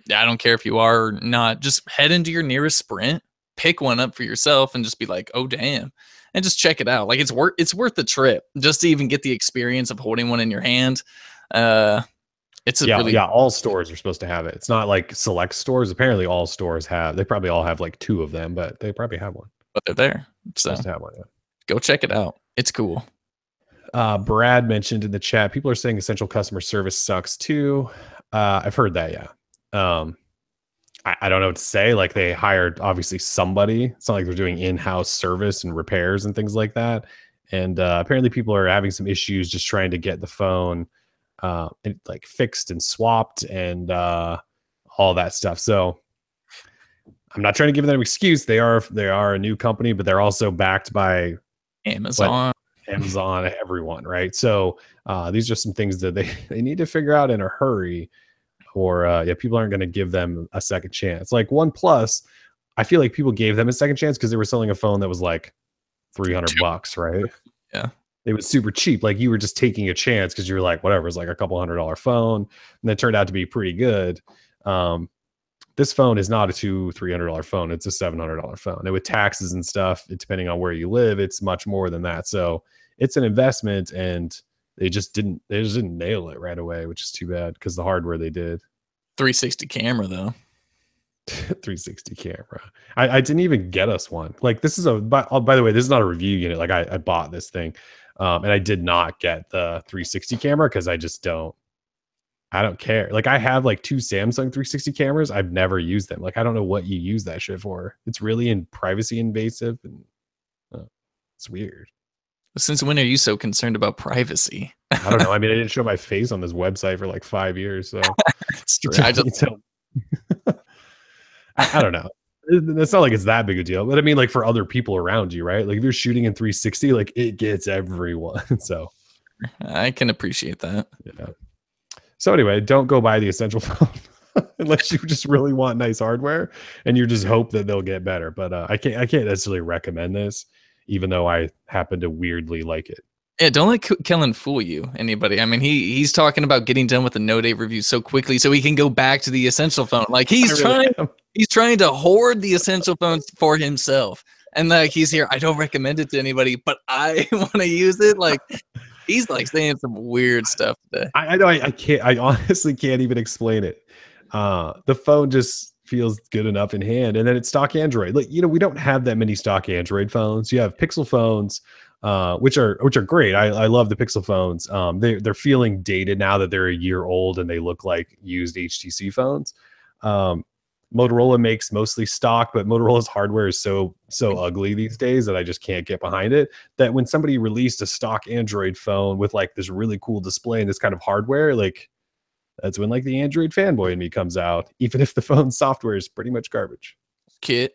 don't care if you are or not, just head into your nearest Sprint, pick one up for yourself, and just be like, oh, damn. And just check it out. Like it's worth the trip just to even get the experience of holding one in your hand. All stores are supposed to have it. It's not like select stores. Apparently all stores have. They probably all have like 2 of them, but they probably have one. But they're there. So supposed to have one, yeah. Go check it out. It's cool. Brad mentioned in the chat, people are saying Essential customer service sucks too. I've heard that, yeah. I don't know what to say. Like they hired obviously somebody. It's not like they're doing in-house service and repairs and things like that. And apparently people are having some issues just trying to get the phone like fixed and swapped and all that stuff. So I'm not trying to give them an excuse. They are a new company, but they're also backed by Amazon, everyone, right? So these are some things that they need to figure out in a hurry, or people aren't going to give them a second chance. Like OnePlus, I feel like people gave them a second chance because they were selling a phone that was like $300, right? Yeah. It was super cheap. Like you were just taking a chance because you were like, whatever, it's like a couple $100 phone. And it turned out to be pretty good. This phone is not a $300 phone. It's a $700 phone. And with taxes and stuff, depending on where you live, it's much more than that. So it's an investment, and they just didn't nail it right away, which is too bad because the hardware they did. 360 camera though. 360 camera. I didn't even get us one. Like this is by the way, this is not a review unit. Like I bought this thing. And I did not get the 360 camera because I don't care. Like I have like 2 Samsung 360 cameras. I've never used them. Like I don't know what you use that shit for. It's really privacy invasive, and it's weird. Since when are you so concerned about privacy? I don't know. I mean, I didn't show my face on this website for like 5 years. So it's true. I don't know. It's not like it's that big a deal, but I mean, like for other people around you, right? Like if you're shooting in 360, like it gets everyone. So I can appreciate that. Yeah. So anyway, don't go buy the essential phone unless you just really want nice hardware and you just hope that they'll get better. But I can't necessarily recommend this, even though I happen to weirdly like it. Yeah, don't let Kellen fool you, anybody. I mean, he's talking about getting done with the Note 8 review so quickly so he can go back to the essential phone. Like he's trying to hoard the essential phones for himself. And like he's here, I don't recommend it to anybody, but I want to use it. Like he's like saying some weird stuff today. I know I can't. I honestly can't even explain it. The phone just feels good enough in hand, and then it's stock Android. Like we don't have that many stock Android phones. You have Pixel phones, which are great. I love the Pixel phones. They're feeling dated now that they're a year old and they look like used HTC phones. Motorola makes mostly stock, but Motorola's hardware is so ugly these days that I just can't get behind it. That when somebody released a stock Android phone with like this really cool display and this kind of hardware, like that's when like the Android fanboy in me comes out, even if the phone's software is pretty much garbage. Kit.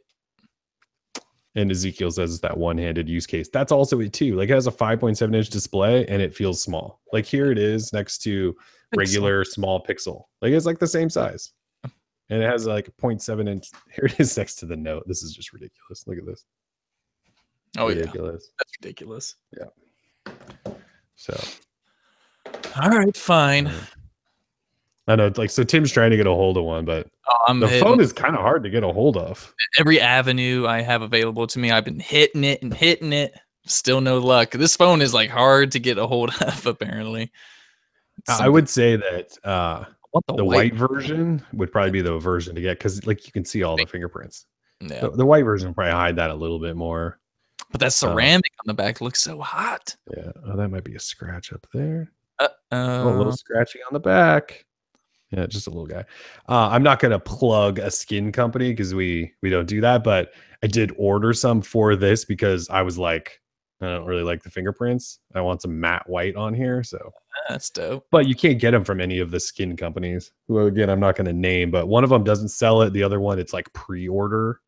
And Ezekiel says it's that one-handed use case. That's also it too. Like it has a 5.7-inch display and it feels small. Like here it is next to regular small Pixel. Like it's like the same size. And it has like a 0.7-inch. Here it is next to the Note. This is just ridiculous. Look at this. Oh, ridiculous. Yeah. That's ridiculous. Yeah. So. All right, fine. I know. Like, so Tim's trying to get a hold of one, but the phone is kind of hard to get a hold of. Every avenue I have available to me, I've been hitting it. Still no luck. This phone is like hard to get a hold of, apparently. I would say that the white version would probably be the version to get because like you can see all the fingerprints. Yeah. The white version will probably hide that a little bit more. But that ceramic on the back looks so hot. Yeah. Oh, that might be a scratch up there. Oh, a little scratchy on the back. Yeah, just a little guy. I'm not going to plug a skin company because we don't do that, but I did order some for this because I was like, I don't really like the fingerprints. I want some matte white on here. So that's dope. But you can't get them from any of the skin companies, who again, I'm not going to name, but one of them doesn't sell it. The other one, it's like pre-order.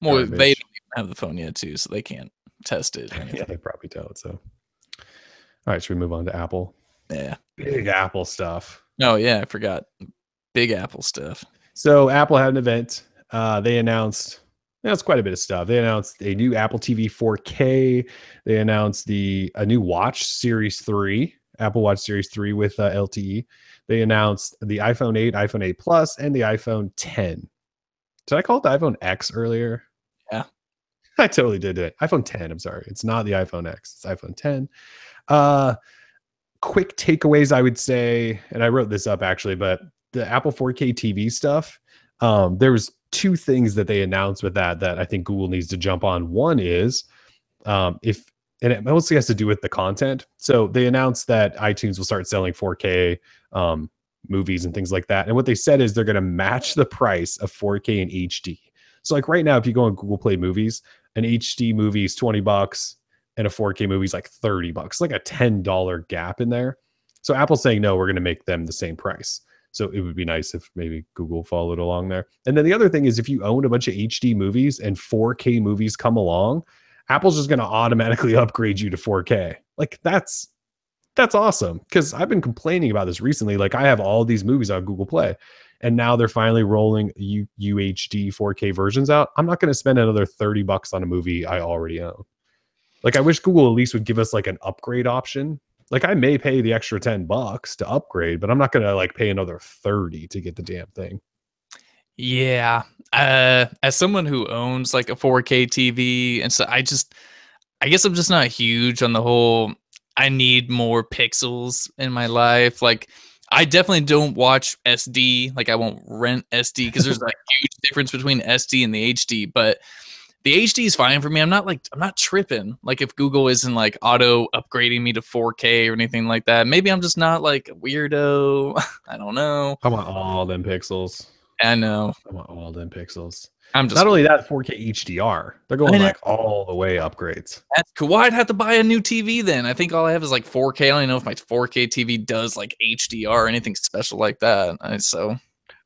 Well, they don't even have the phone yet too, so they can't test it. Yeah, they probably don't. So, all right, should we move on to Apple? Yeah. Big Apple stuff. Oh, yeah, I forgot. Big Apple stuff. So Apple had an event. They announced quite a bit of stuff. They announced a new Apple TV 4K. They announced a new Watch Series 3, Apple Watch Series 3 with LTE. They announced the iPhone 8, iPhone 8 Plus, and the iPhone 10. Did I call it the iPhone X earlier? Yeah. I totally did it. iPhone 10, I'm sorry. It's not the iPhone X. It's iPhone 10. Quick takeaways, I would say, and I wrote this up actually, but the Apple 4K TV stuff, there was two things that they announced with that I think Google needs to jump on. One is and it mostly has to do with the content. So they announced that iTunes will start selling 4K movies and things like that. And what they said is they're going to match the price of 4K and HD. So like right now, if you go on Google Play Movies, an HD movie is $20 and a 4K movie is like $30, like a $10 gap in there. So Apple's saying, no, we're going to make them the same price. So it would be nice if maybe Google followed along there. And then the other thing is if you own a bunch of HD movies and 4K movies come along, Apple's just going to automatically upgrade you to 4K. Like that's awesome. Because I've been complaining about this recently. Like I have all these movies on Google Play and now they're finally rolling UHD 4K versions out. I'm not going to spend another $30 on a movie I already own. Like I wish Google at least would give us like an upgrade option. Like I may pay the extra $10 to upgrade, but I'm not going to like pay another 30 to get the damn thing. Yeah. As someone who owns like a 4K TV, and so I guess I'm just not huge on the whole, I need more pixels in my life. Like I definitely don't watch SD. Like I won't rent SD because there's like huge difference between SD and the HD, but the HD is fine for me. I'm not tripping. Like if Google isn't like auto upgrading me to 4K or anything like that, maybe I'm just not like a weirdo. I don't know. I want all them pixels. I know. I want all them pixels. I'm just not only that 4K HDR. They're going like all the way upgrades. That's cool. Well, I'd have to buy a new TV then. I think all I have is like 4K. I don't even know if my 4K TV does like HDR or anything special like that. So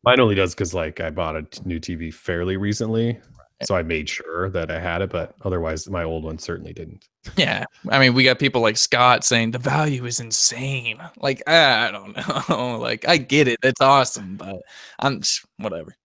mine only does because like I bought a new TV fairly recently. So I made sure that I had it, but otherwise my old one certainly didn't. Yeah. I mean, we got people like Scott saying the value is insane. Like, I don't know. Like, I get it. It's awesome, but whatever.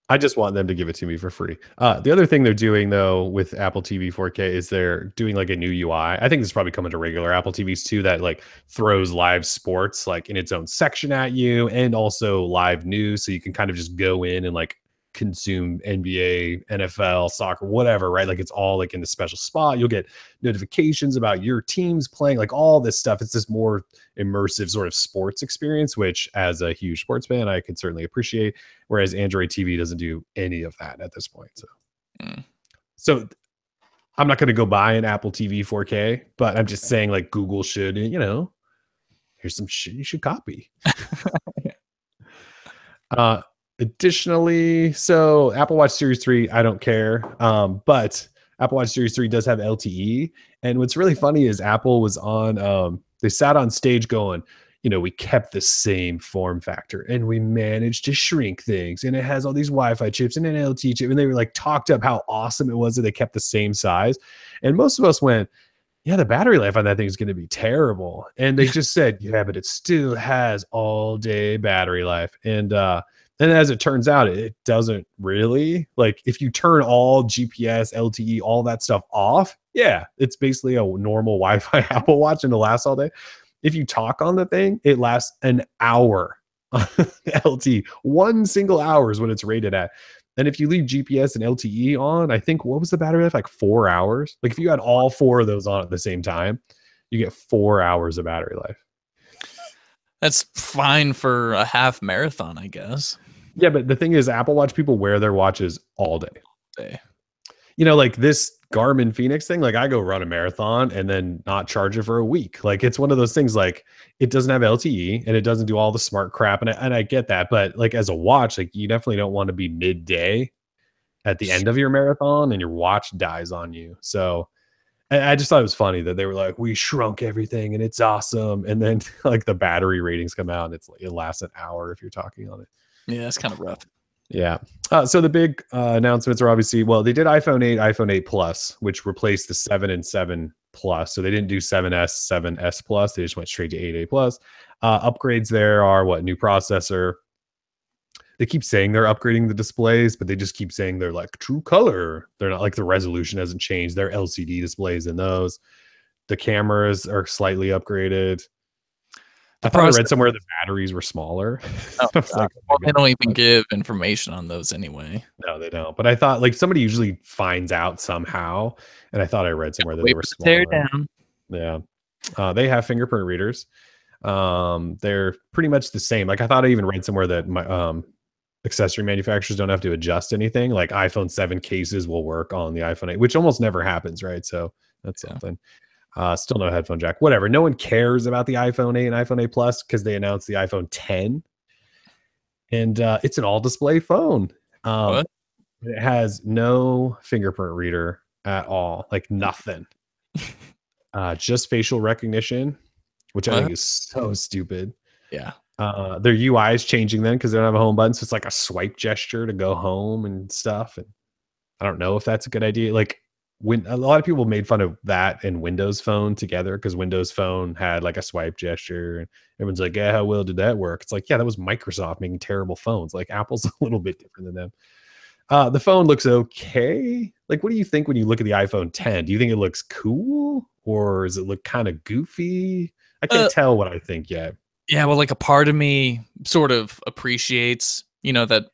I just want them to give it to me for free. The other thing they're doing though with Apple TV 4K is they're doing like a new UI. I think this is probably coming to regular Apple TVs too, that like throws live sports like in its own section at you, and also live news. So you can kind of just go in and like consume NBA, NFL, soccer, whatever, right? Like it's all like in the special spot. You'll get notifications about your teams playing, like all this stuff. It's this more immersive sort of sports experience, which as a huge sports fan, I can certainly appreciate. Whereas Android TV doesn't do any of that at this point. So I'm not going to go buy an Apple TV 4K, but I'm just saying like Google should, here's some shit you should copy. Additionally, so Apple Watch Series 3, I don't care. But Apple Watch Series 3 does have LTE. And what's really funny is Apple was on, they sat on stage going, we kept the same form factor and we managed to shrink things. And it has all these Wi-Fi chips and an LTE chip. And they were like talked up how awesome it was that they kept the same size. And most of us went, yeah, the battery life on that thing is going to be terrible. And they just said, yeah, but it still has all day battery life. And as it turns out, it doesn't really. Like if you turn all GPS, LTE, all that stuff off, yeah, it's basically a normal Wi-Fi Apple Watch and it'll last all day. If you talk on the thing, it lasts an hour. LTE, 1 single hour is what it's rated at. And if you leave GPS and LTE on, I think, what was the battery life? Like 4 hours? Like if you had all 4 of those on at the same time, you get 4 hours of battery life. That's fine for a half marathon, I guess. Yeah, but the thing is, Apple Watch people wear their watches all day. Like this Garmin Phoenix thing, like I go run a marathon and then not charge it for a week. Like it's one of those things, like it doesn't have LTE and it doesn't do all the smart crap. And I get that. But like as a watch, like you definitely don't want to be midday at the end of your marathon and your watch dies on you. So I just thought it was funny that they were like, we shrunk everything and it's awesome. And then like the battery ratings come out and it lasts an hour if you're talking on it. Yeah, it's kind of rough. Yeah. So the big announcements are obviously, well, they did iPhone 8, iPhone 8 Plus, which replaced the 7 and 7 Plus. So they didn't do 7S, 7S Plus. They just went straight to 8A Plus. Upgrades there are new processor. They keep saying they're upgrading the displays, but they just keep saying they're like true color. They're not like the resolution hasn't changed. They're LCD displays in those. The cameras are slightly upgraded. I thought I read somewhere the batteries were smaller. Oh, like, well, they don't even give information on those anyway. No, they don't. But I thought like somebody usually finds out somehow. And I thought I read somewhere that they were smaller. Tear down. Yeah. They have fingerprint readers. They're pretty much the same. Like I thought I even read somewhere that my accessory manufacturers don't have to adjust anything. Like iPhone 7 cases will work on the iPhone 8, which almost never happens, right? So that's something. Still no headphone jack. Whatever. No one cares about the iPhone 8 and iPhone 8 Plus because they announced the iPhone 10, and it's an all-display phone. It has no fingerprint reader at all, like nothing. Just facial recognition, which I think is so stupid. Yeah. Their UI is changing then because they don't have a home button, so it's like a swipe gesture to go home and stuff. And I don't know if that's a good idea. Like when a lot of people made fun of that and Windows Phone together because Windows Phone had like a swipe gesture and everyone's like, yeah, how well did that work? It's like, yeah, that was Microsoft making terrible phones. Like Apple's a little bit different than them. The phone looks okay. Like, what do you think when you look at the iPhone 10? Do you think it looks cool or does it look kind of goofy? I can't tell what I think yet. Yeah, well, like a part of me sort of appreciates, that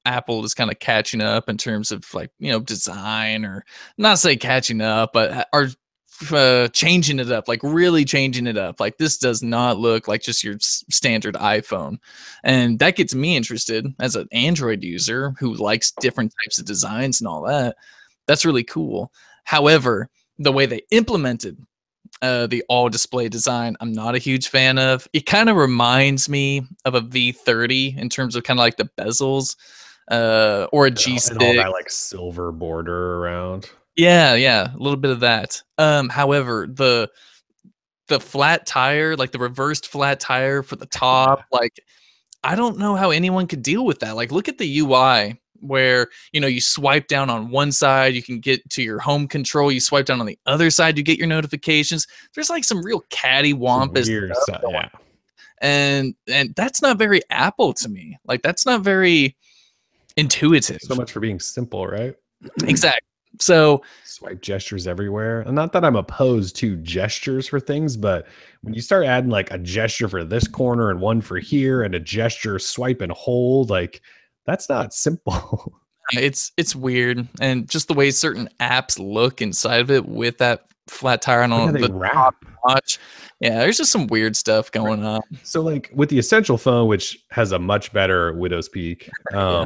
Apple is kind of catching up in terms of like, design, or not say catching up, but are changing it up, like really changing it up. Like this does not look like just your standard iPhone. And that gets me interested as an Android user who likes different types of designs and all that. That's really cool. However, the way they implemented the all display design, I'm not a huge fan of. It kind of reminds me of a V30 in terms of kind of like the bezels. Or a G stick, and all that like silver border around. Yeah, a little bit of that. However, the flat tire, like the reversed flat tire for the top, like I don't know how anyone could deal with that. Like, look at the UI where, you know, you swipe down on one side, you can get to your home control. You swipe down on the other side, you get your notifications. There's like some real Some cattywampus weird stuff stuff. going Yeah. on. And that's not very Apple to me. Like, that's not very intuitive. So much for being simple, right? Exactly. So Swipe gestures everywhere. And not that I'm opposed to gestures for things, but when you start adding like a gesture for this corner and one for here and a gesture swipe and hold, like that's not simple. it's weird, and just the way certain apps look inside of it with that flat tire on Look how they the top wrap. notch. Yeah, there's just some weird stuff Right. going on. So like with the Essential phone, which has a much better widow's peak, Yeah.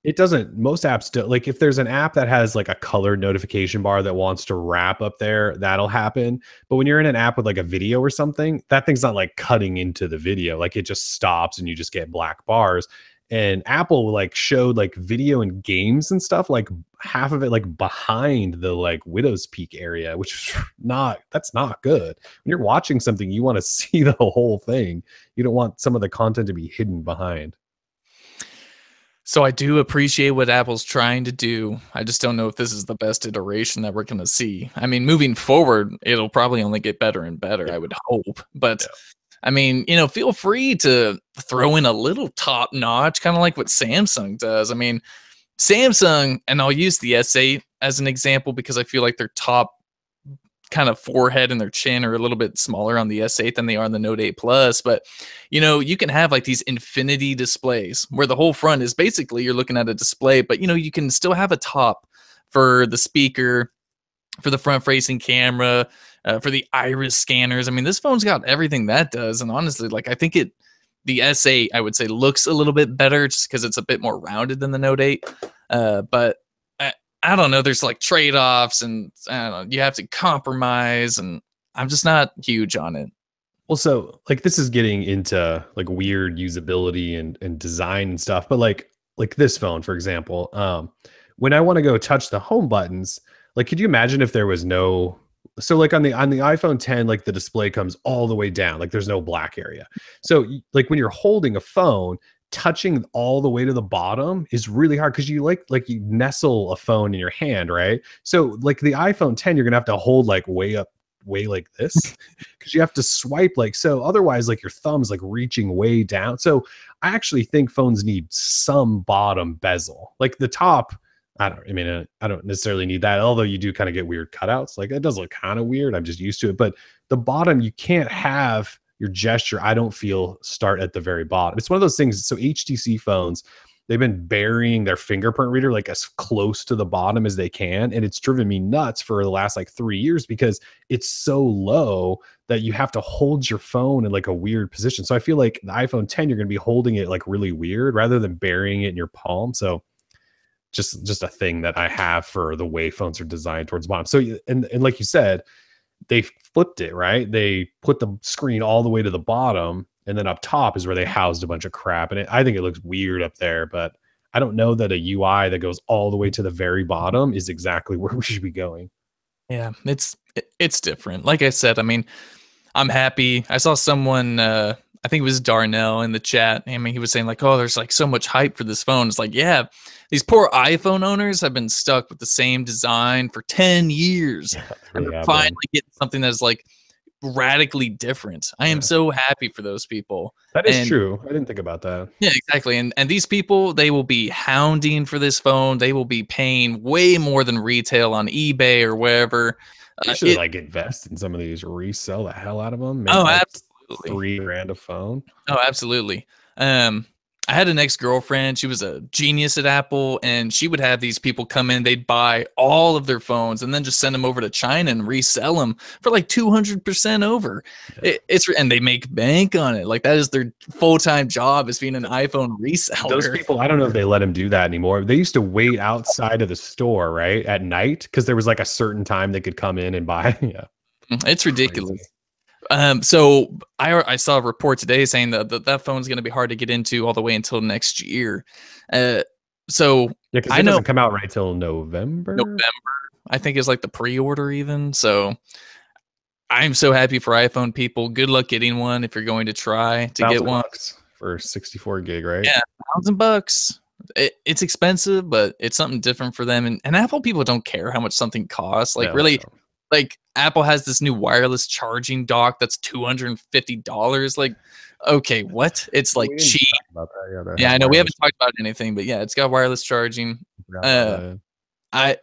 it doesn't, most apps do, like if there's an app that has like a colored notification bar that wants to wrap up there, that'll happen. But when you're in an app with like a video or something, that thing's not like cutting into the video. Like it just stops and you just get black bars. And Apple like showed like video and games and stuff, like half of it like behind the like widow's peak area, which is not, that's not good. When you're watching something, you want to see the whole thing. You don't want some of the content to be hidden behind. So I do appreciate what Apple's trying to do. I just don't know if this is the best iteration that we're going to see. I mean, moving forward, it'll probably only get better and better, I would hope. But Yeah. I mean, you know, feel free to throw in a little top notch, kind of like what Samsung does. I mean, Samsung, and I'll use the S8 as an example because I feel like their top kind of forehead and their chin are a little bit smaller on the S8 than they are on the Note 8 Plus. But, you know, you can have like these infinity displays where the whole front is basically you're looking at a display, but, you know, you can still have a top for the speaker, for the front facing camera, for the iris scanners. I mean, this phone's got everything that does. And honestly, like, I think the S8, I would say, looks a little bit better just because it's a bit more rounded than the Note 8. But I don't know. There's like trade-offs, and I don't know, you have to compromise, and I'm just not huge on it. Well, so like this is getting into like weird usability and design and stuff, but like this phone, for example, when I want to go touch the home buttons, like could you imagine if there was no, so like on the iPhone 10, like the display comes all the way down, like there's no black area. So like when you're holding a phone, touching all the way to the bottom is really hard because you like you nestle a phone in your hand, right? So like the iPhone 10, you're gonna have to hold like way up, way like this, because you have to swipe like so. Otherwise, like your thumb's like reaching way down. So I actually think phones need some bottom bezel, like the top. I don't necessarily need that, although you do kind of get weird cutouts. Like it does look kind of weird. I'm just used to it. But the bottom, you can't have your gesture, I don't feel, start at the very bottom. It's one of those things. So HTC phones, they've been burying their fingerprint reader like as close to the bottom as they can. And it's driven me nuts for the last like 3 years because it's so low that you have to hold your phone in like a weird position. So I feel like the iPhone 10, you're going to be holding it like really weird rather than burying it in your palm. So just a thing that I have for the way phones are designed towards the bottom. So, and like you said, they flipped it, right? They put the screen all the way to the bottom, and then up top is where they housed a bunch of crap. And I think it looks weird up there, but I don't know that a UI that goes all the way to the very bottom is exactly where we should be going. Yeah, it's different. Like I said, I mean, I'm happy. I saw someone, I think it was Darnell in the chat. I mean, he was saying like, "Oh, there's like so much hype for this phone." It's like, yeah, these poor iPhone owners have been stuck with the same design for 10 years, Yeah, and really they're have finally been. getting something that's like radically different. I am Yeah, so happy for those people. that is And true. I didn't think about that. yeah, exactly. And these people, they will be hounding for this phone. They will be paying way more than retail on eBay or wherever. They should It like invest in some of these, resell the hell out of them, make Oh, like absolutely. 3 grand a phone. Oh, absolutely. Um, I had an ex-girlfriend. She was a genius at Apple, and she would have these people come in. They'd buy all of their phones and then just send them over to China and resell them for like 200% over. Yeah. And they make bank on it. Like that is their full-time job, is being an iPhone Those reseller. people, I don't know if they let them do that anymore. They used to wait outside of the store, right, at night, because there was like a certain time they could come in and buy. Yeah, It's crazy. ridiculous. So I saw a report today saying that phone's going to be hard to get into all the way until next year. Uh, so Yeah, because I it know doesn't come out right till November. November, I think, is like the pre-order even. So I'm so happy for iPhone people. Good luck getting one if you're going to try to get one. $1,000 for 64 gig, right? Yeah, $1,000. It's expensive, but it's something different for them. And Apple people don't care how much something costs. Like No, they really, don't. like Apple has this new wireless charging dock that's $250. Like, okay, what? It's Oh, like we didn't cheap. talk about that. Yeah, that Yeah, has I know we haven't wireless. talked about anything, but yeah, it's got wireless charging. Forgot about Uh, that. I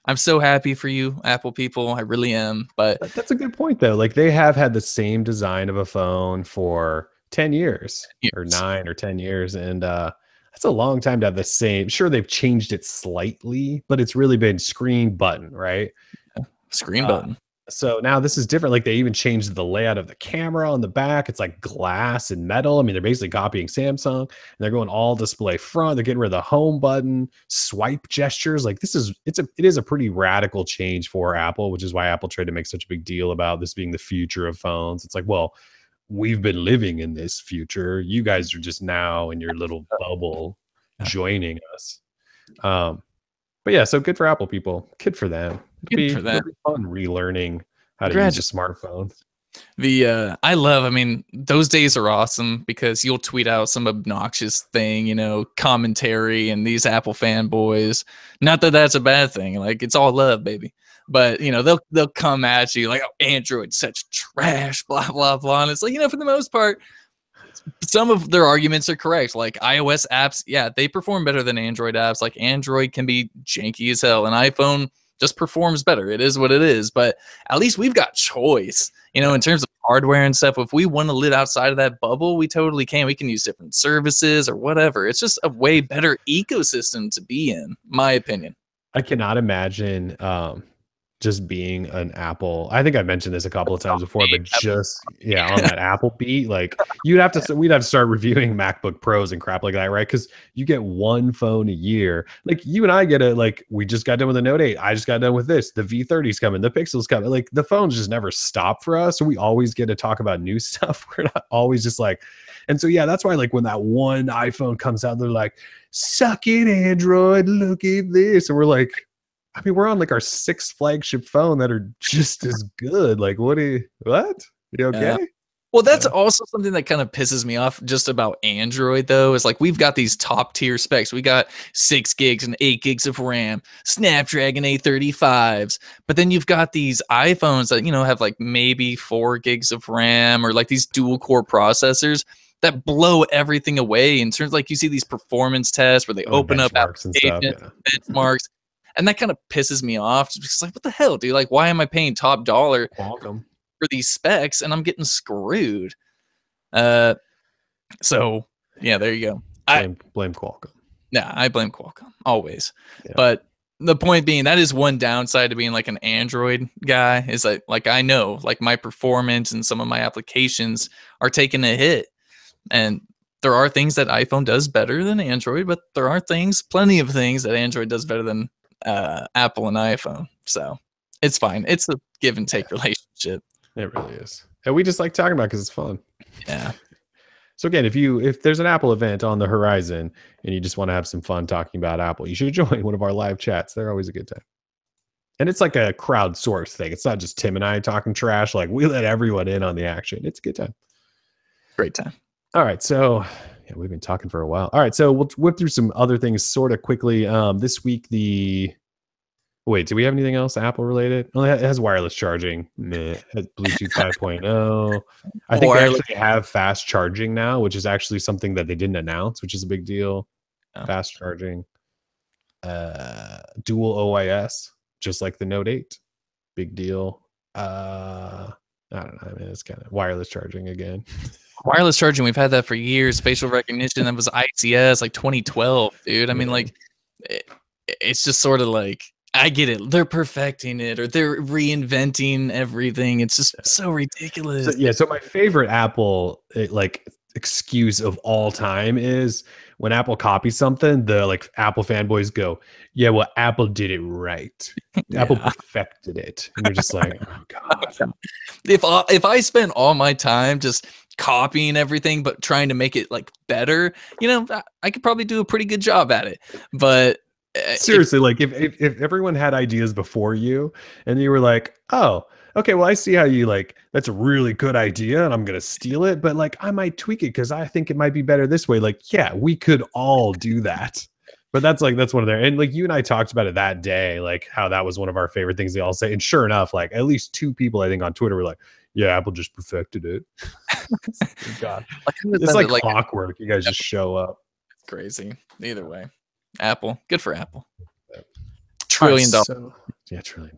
I'm so happy for you, Apple people. I really am. But That's a good point, though. Like they have had the same design of a phone for 10 years or yes, 9 or 10 years. And that's a long time to have the same. Sure, they've changed it slightly, but it's really been screen button, right? screen Uh, button. so now this is different. Like they even changed the layout of the camera on the back. It's like glass and metal. I mean, they're basically copying Samsung and they're going all display front. They're getting rid of the home button, swipe gestures. Like it is a pretty radical change for Apple, which is why Apple tried to make such a big deal about this being the future of phones. It's like, well, we've been living in this future. You guys are just now in your little bubble Yeah, joining us. Um, but yeah, so good for Apple people. Good for them. good for It'll them. be fun relearning how to use a Congratulations. smartphone. I mean, those days are awesome because you'll tweet out some obnoxious thing, commentary and these Apple fanboys. Not that that's a bad thing. Like it's all love, baby. But they'll come at you like, oh, Android's such trash, blah blah blah. And it's like, for the most part, some of their arguments are correct. Like iOS apps, yeah, they perform better than Android apps. Like Android can be janky as hell, and iPhone just performs better. It is what it is. But at least we've got choice, in terms of hardware and stuff. If we want to live outside of that bubble, we totally can. We can use different services or whatever. It's just a way better ecosystem to be in, my opinion. I cannot imagine just being an Apple. I think I mentioned this a couple of times before, but just on that Apple beat, like we'd have to start reviewing MacBook Pros and crap like that, right? Because you get one phone a year. Like you and I we just got done with the Note 8. I just got done with this. The V30's coming, the Pixel's coming. Like the phones just never stop for us. So we always get to talk about new stuff. We're not always just like, and so yeah, that's why like when that one iPhone comes out, they're like, suck it, Android, look at this. And we're like, I mean, we're on like our 6th flagship phone that are just as good. Like, what? You okay? Well, that's also something that kind of pisses me off just about Android, though, is like we've got these top tier specs. We got 6 gigs and 8 gigs of RAM, Snapdragon 835s. But then you've got these iPhones that, have like maybe 4 gigs of RAM or like these dual core processors that blow everything away. In terms like you see these performance tests where they open up benchmarks and stuff. applications, benchmarks. And that kind of pisses me off because like, what the hell, dude? Like, why am I paying top dollar Qualcomm. for these specs and I'm getting screwed? So yeah, there you go. Blame Qualcomm. Yeah, I blame Qualcomm always. Yeah. But the point being that is one downside to being like an Android guy is like I know like my performance and some of my applications are taking a hit. And there are things that iPhone does better than Android, but there are plenty of things that Android does better than Apple and iPhone. So it's fine. It's a give and take relationship. It really is. And we just like talking about it because it's fun. Yeah. So again, if there's an Apple event on the horizon and you just want to have some fun talking about Apple, you should join one of our live chats. They're always a good time. And it's like a crowdsourced thing. It's not just Tim and I talking trash. Like we let everyone in on the action. It's a good time. Great time. All right. So yeah, we've been talking for a while. All right. So we'll whip through some other things sort of quickly. This week, wait, do we have anything else Apple related? Well, it has wireless charging. It has Bluetooth 5.0. I think they actually have fast charging now, which is actually something that they didn't announce, which is a big deal. Oh. Fast charging. Dual OIS, just like the Note 8. Big deal. I don't know. I mean, it's kind of wireless charging again. Wireless charging, we've had that for years. Facial recognition, that was ICS, like 2012, dude. I mean, like, it's just sort of like, I get it. They're perfecting it or they're reinventing everything. It's just so ridiculous. So my favorite Apple excuse of all time is when Apple copies something, the like Apple fanboys go, yeah, well, Apple did it right. Apple perfected it. And you're just like, oh God. If I spend all my time just copying everything but trying to make it like better, I could probably do a pretty good job at it. But seriously, if everyone had ideas before you and you were like, oh, okay, well, I see how you like, that's a really good idea and I'm going to steal it, but like, I might tweak it because I think it might be better this way. Like, yeah, we could all do that. But that's like, that's one of their, and like you and I talked about it that day, like how that was one of our favorite things they all say. And sure enough, like at least 2 people, I think on Twitter were like, yeah, Apple just perfected it. God, it's like clockwork. You guys just show up. It's crazy. Either way, Apple, good for Apple. $1 trillion. Yeah, $1 trillion.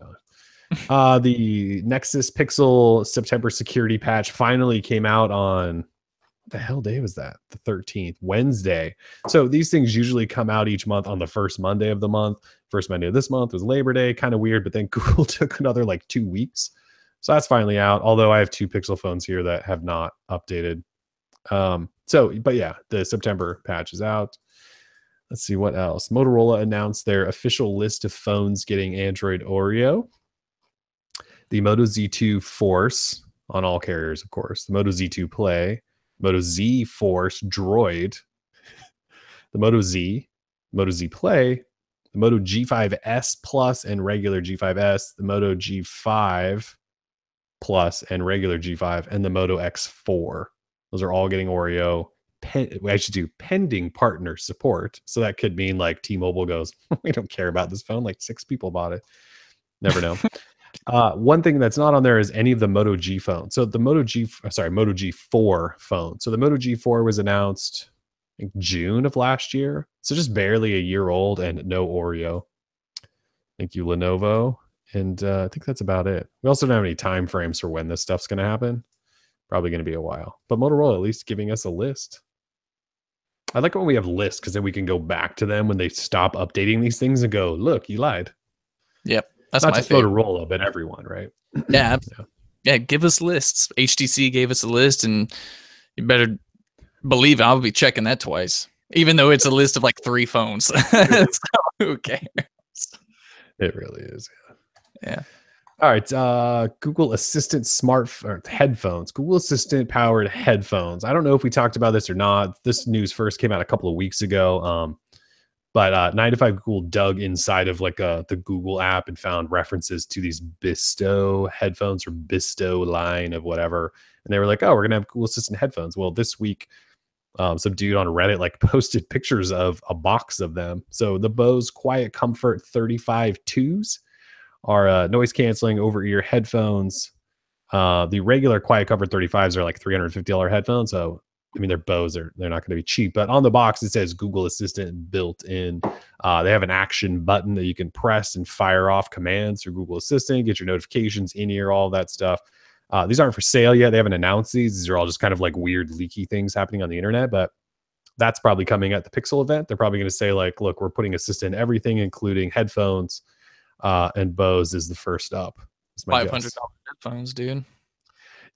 The Nexus Pixel September security patch finally came out on, what the hell day was that? The 13th, Wednesday. So these things usually come out each month on the first Monday of the month. First Monday of this month was Labor Day, kind of weird, but then Google took another like 2 weeks. So that's finally out. Although I have 2 Pixel phones here that have not updated. But yeah, the September patch is out. Let's see what else. Motorola announced their official list of phones getting Android Oreo. The Moto Z2 Force on all carriers, of course. The Moto Z2 Play, Moto Z Force Droid, the Moto Z, Moto Z Play, the Moto G5S Plus and regular G5S, the Moto G5 Plus and regular G5, and the Moto X4. Those are all getting Oreo. I should do pending partner support. So that could mean like T-Mobile goes, we don't care about this phone. Like 6 people bought it. Never know. One thing that's not on there is any of the Moto G phones. So the Moto G4 phone. So the Moto G4 was announced in June of last year. So just barely a year old and no Oreo. Thank you, Lenovo. And I think that's about it. We also don't have any time frames for when this stuff's going to happen. Probably going to be a while. But Motorola at least giving us a list. I like when we have lists because then we can go back to them when they stop updating these things and go, look, you lied. Yep. That's not my just favorite. Motorola, but everyone, right? Yeah. Yeah. Give us lists. HTC gave us a list, and you better believe I'll be checking that twice, even though it's a list of like 3 phones. So who cares? It really is. Yeah. All right. Google Assistant headphones. Google Assistant powered headphones. I don't know if we talked about this or not. This news first came out a couple of weeks ago. But 9 to 5 Google dug inside of like the Google app and found references to these Bisto headphones or Bisto line of whatever. And they were like, oh, we're going to have Google Assistant headphones. Well, this week, some dude on Reddit like posted pictures of a box of them. So the Bose Quiet Comfort 35 2s are noise canceling over ear headphones. The regular Quiet Comfort 35s are like $350 headphones. So I mean, they're Bose, they're not going to be cheap, but on the box it says Google Assistant built in. They have an action button that you can press and fire off commands through Google Assistant, get your notifications in ear, all that stuff. These aren't for sale yet. They haven't announced these. These are all just kind of like weird leaky things happening on the internet, but that's probably coming at the Pixel event. They're probably going to say like, look, we're putting Assistant in everything, including headphones, and Bose is the first up. $500 headphones, dude.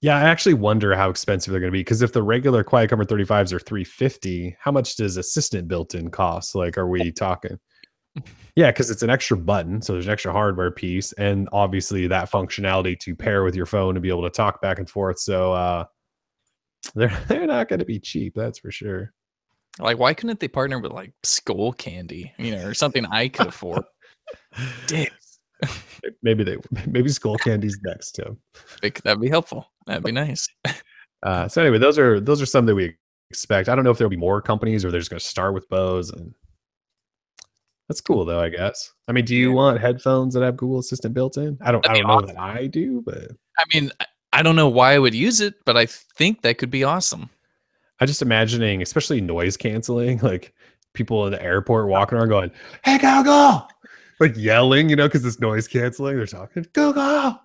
Yeah, I actually wonder how expensive they're going to be, because if the regular Quiet Comfort 35s are $350, how much does Assistant built-in cost? Like, are we talking? Yeah, because it's an extra button, so there's an extra hardware piece, and obviously that functionality to pair with your phone and be able to talk back and forth. So they're not going to be cheap, that's for sure. Like, why couldn't they partner with like Skull Candy, or something I could afford? Dicks. Maybe Skull Candy's next, Tim. That'd be helpful. That'd be nice. So anyway, those are some that we expect. I don't know if there'll be more companies or they're just going to start with Bose, and that's cool though, I guess. I mean, do you want headphones that have Google Assistant built in? I don't know that I do, but I mean, I don't know why I would use it, but I think that could be awesome. I'm just imagining, especially noise canceling, like people in the airport walking around going, "Hey, Google!" like yelling, because it's noise canceling. They're talking, Google.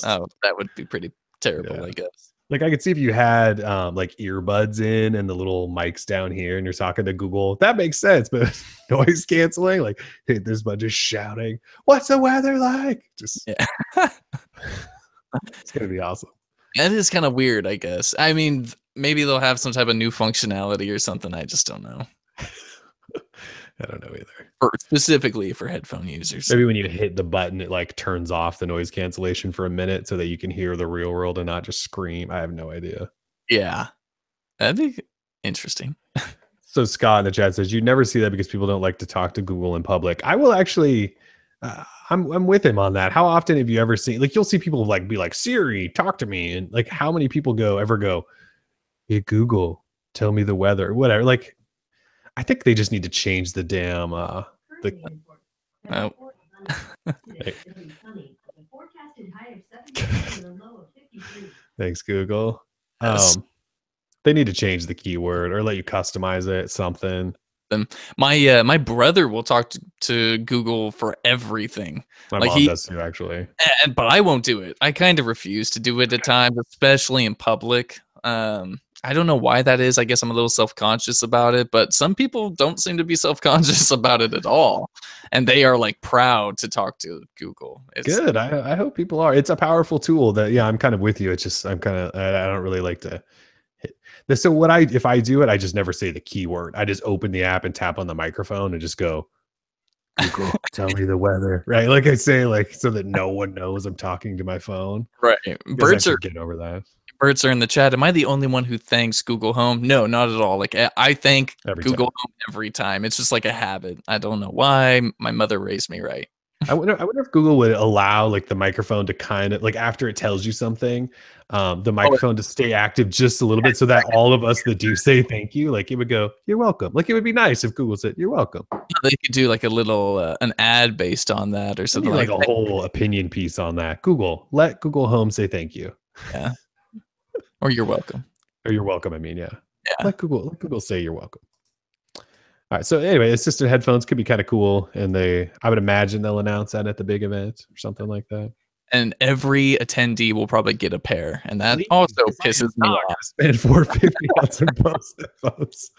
Oh, that would be pretty terrible, I guess. Like I could see if you had like earbuds in and the little mics down here and you're talking to Google, that makes sense. But noise canceling, like, hey, there's a bunch of shouting. What's the weather like? Just it's gonna be awesome. That is kind of weird, I guess. I mean, maybe they'll have some type of new functionality or something. I just don't know. I don't know either. Specifically for headphone users. Maybe when you hit the button, it like turns off the noise cancellation for a minute so that you can hear the real world and not just scream. I have no idea. Yeah. That'd be interesting. So Scott in the chat says, you never see that because people don't like to talk to Google in public. I will actually, I'm with him on that. How often have you ever seen, like, you'll see people like be like, Siri, talk to me, and like, how many people ever go, hey Google, tell me the weather, whatever. Like, I think they just need to change the damn the Oh, like, thanks Google. yes. They need to change the keyword or let you customize it, something. My brother will talk to Google for everything. My Like mom does too, actually. but I won't do it. I kind of refuse to do it at times, especially in public. I don't know why that is. I guess I'm a little self-conscious about it, but some people don't seem to be self-conscious about it at all, and they are like proud to talk to Google. It's Good. I hope people are. It's a powerful tool that, yeah, I'm kind of with you. It's just, I don't really like to hit this. So if I do it, I just never say the keyword. I just open the app and tap on the microphone and just go, Google, tell me the weather. Right. Like I say, like, so that no one knows I'm talking to my phone. right. Because I should get over that Birds are in the chat. Am I the only one who thanks Google Home? No, not at all. Like I thank every Google time. Home every time. It's just like a habit. I don't know why. My mother raised me right. I wonder if Google would allow like the microphone to kind of like, after it tells you something, the microphone to stay active just a little bit, so that all of us that do say thank you, like, it would go, you're welcome. Like, it would be nice if Google said, you're welcome. They could do like a little an ad based on that or something Like like a that. whole opinion piece on that. Google, let Google Home say thank you. Yeah. Or you're welcome. Or you're welcome. I mean, yeah. Yeah. Let Google say you're welcome. All right. So anyway, assistive headphones could be kind of cool, and I would imagine they'll announce that at the big event or something like that. And every attendee will probably get a pair, and that also pisses me off. Spend $450 on some Bose headphones,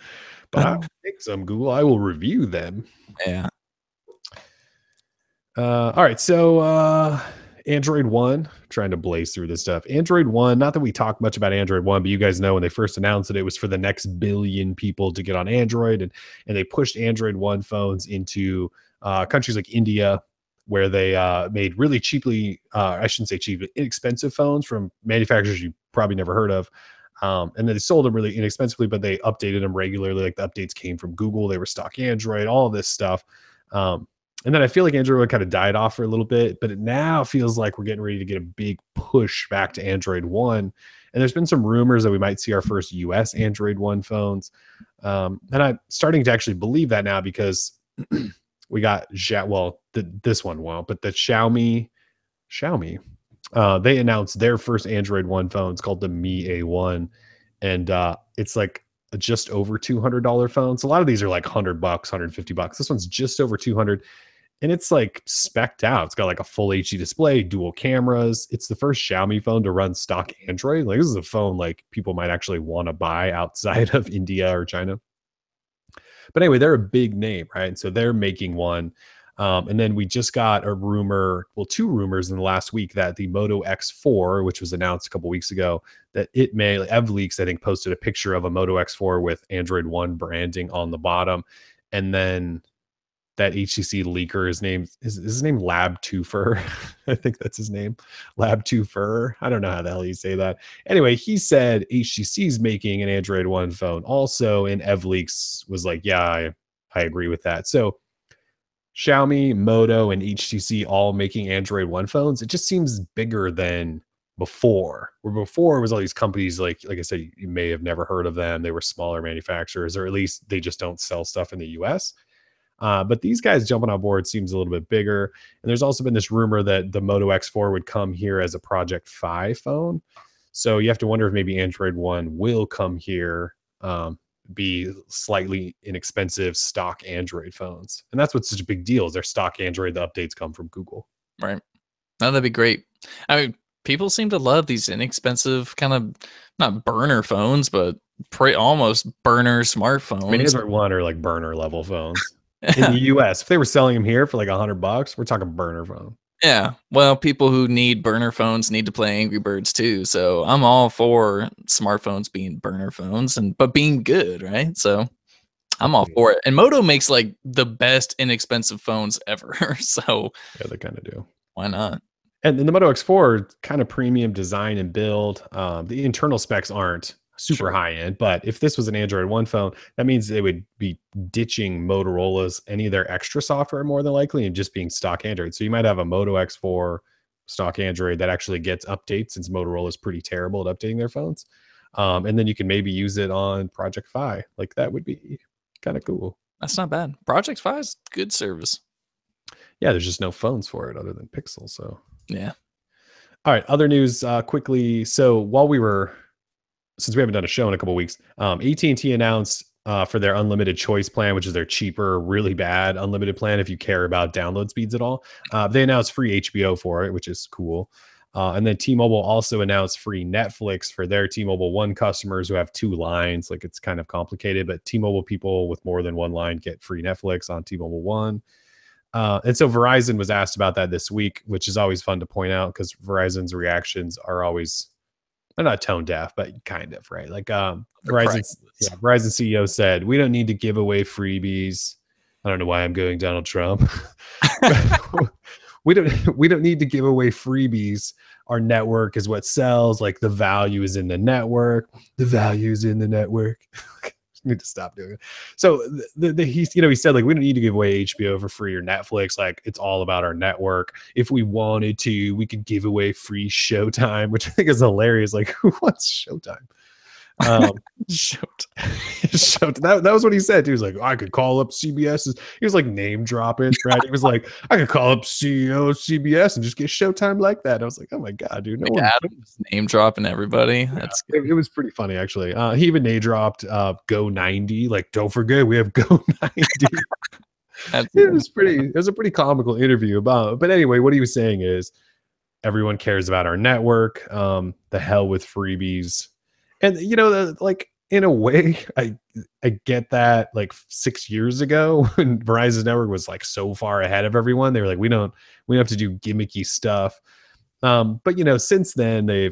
but I'll take some, Google. I will review them. Yeah. All right. So Android One, trying to blaze through this stuff. Android One, not that we talk much about Android One, but you guys know when they first announced it was for the next billion people to get on Android, and they pushed Android One phones into countries like India, where they made really cheaply, I shouldn't say cheap, but inexpensive phones from manufacturers you probably never heard of. And then they sold them really inexpensively, but they updated them regularly. Like, the updates came from Google. They were stock Android, all of this stuff. And then I feel like Android kind of died off for a little bit, but it now feels like we're getting ready to get a big push back to Android One. And there's been some rumors that we might see our first US Android One phones. And I'm starting to actually believe that now, because we got, this one won't, but the Xiaomi, they announced their first Android One phone. It's called the Mi A1, and it's like a just over $200 phone. So a lot of these are like $100, $150. This one's just over 200, and it's like specced out. It's got like a full HD display, dual cameras. It's the first Xiaomi phone to run stock Android. Like, this is a phone like people might actually want to buy outside of India or China. But anyway, they're a big name, right? And so they're making one. And then we just got a rumor, two rumors in the last week, that the Moto X4, which was announced a couple weeks ago, that it may, EvLeaks, I think, posted a picture of a Moto X4 with Android One branding on the bottom. And then that HTC leaker, his name Lab Twofer. I think that's his name. Lab Twofer. I don't know how the hell you say that. Anyway, he said HTC's making an Android One phone also, and EvLeaks was like, yeah, I agree with that. So Xiaomi, Moto, and HTC all making Android One phones. It just seems bigger than before. Where before it was all these companies, like I said, you may have never heard of them. They were smaller manufacturers, or at least they just don't sell stuff in the US. But these guys jumping on board seems a little bit bigger. And there's also been this rumor that the Moto X4 would come here as a Project Fi phone. So you have to wonder if maybe Android One will come here, be slightly inexpensive stock Android phones. And that's what's such a big deal, is their stock Android, the updates come from Google. Right. Oh, that'd be great. I mean, people seem to love these inexpensive kind of, not burner phones, but almost burner smartphones. I mean, Android One are like burner level phones. In the US, if they were selling them here for like $100, we're talking burner phone. Yeah. Well, people who need burner phones need to play Angry Birds too. So I'm all for smartphones being burner phones, but being good, right? So I'm all for it. And Moto makes like the best inexpensive phones ever. So yeah, they kind of do. Why not? And the Moto X4, kind of premium design and build. The internal specs aren't super high end. But if this was an Android One phone, that means they would be ditching Motorola's any of their extra software more than likely and just being stock Android. So you might have a Moto X4 stock Android that actually gets updates, since Motorola is pretty terrible at updating their phones. And then you can maybe use it on Project Fi. Like, that would be kind of cool. That's not bad. Project Fi is good service. Yeah, there's just no phones for it other than Pixel. So yeah. All right, other news quickly. So since we haven't done a show in a couple of weeks, AT&T announced for their unlimited choice plan, which is their cheaper, really bad unlimited plan if you care about download speeds at all. They announced free HBO for it, which is cool. And then T-Mobile also announced free Netflix for their T-Mobile One customers who have 2 lines. Like, it's kind of complicated, but T-Mobile people with more than 1 line get free Netflix on T-Mobile One. And so Verizon was asked about that this week, which is always fun to point out because Verizon's reactions are always, they're not tone deaf, but kind of, right? Like Verizon CEO said, we don't need to give away freebies. I don't know why I'm going Donald Trump. we don't need to give away freebies. Our network is what sells. Like, the value is in the network. The value is in the network. Need to stop doing it. So he said, like, we don't need to give away HBO for free or Netflix. Like, it's all about our network. If we wanted to, we could give away free Showtime, which I think is hilarious. Like, who wants Showtime? Showtime. That was what he said. He was like, I could call up CBS. He was like name dropping, right? He was like, I could call up CEO of CBS and just get Showtime like that. And I was like, oh my God, dude. No one Adam's name dropping everybody. Yeah, That's it was pretty funny, actually. He even name dropped Go 90. Like, don't forget, we have Go 90. It was a pretty comical interview about. But anyway, what he was saying is, everyone cares about our network. The hell with freebies. And, like, in a way, I get that. Like, 6 years ago, when Verizon's network was like so far ahead of everyone, they were like, we don't have to do gimmicky stuff. But since then they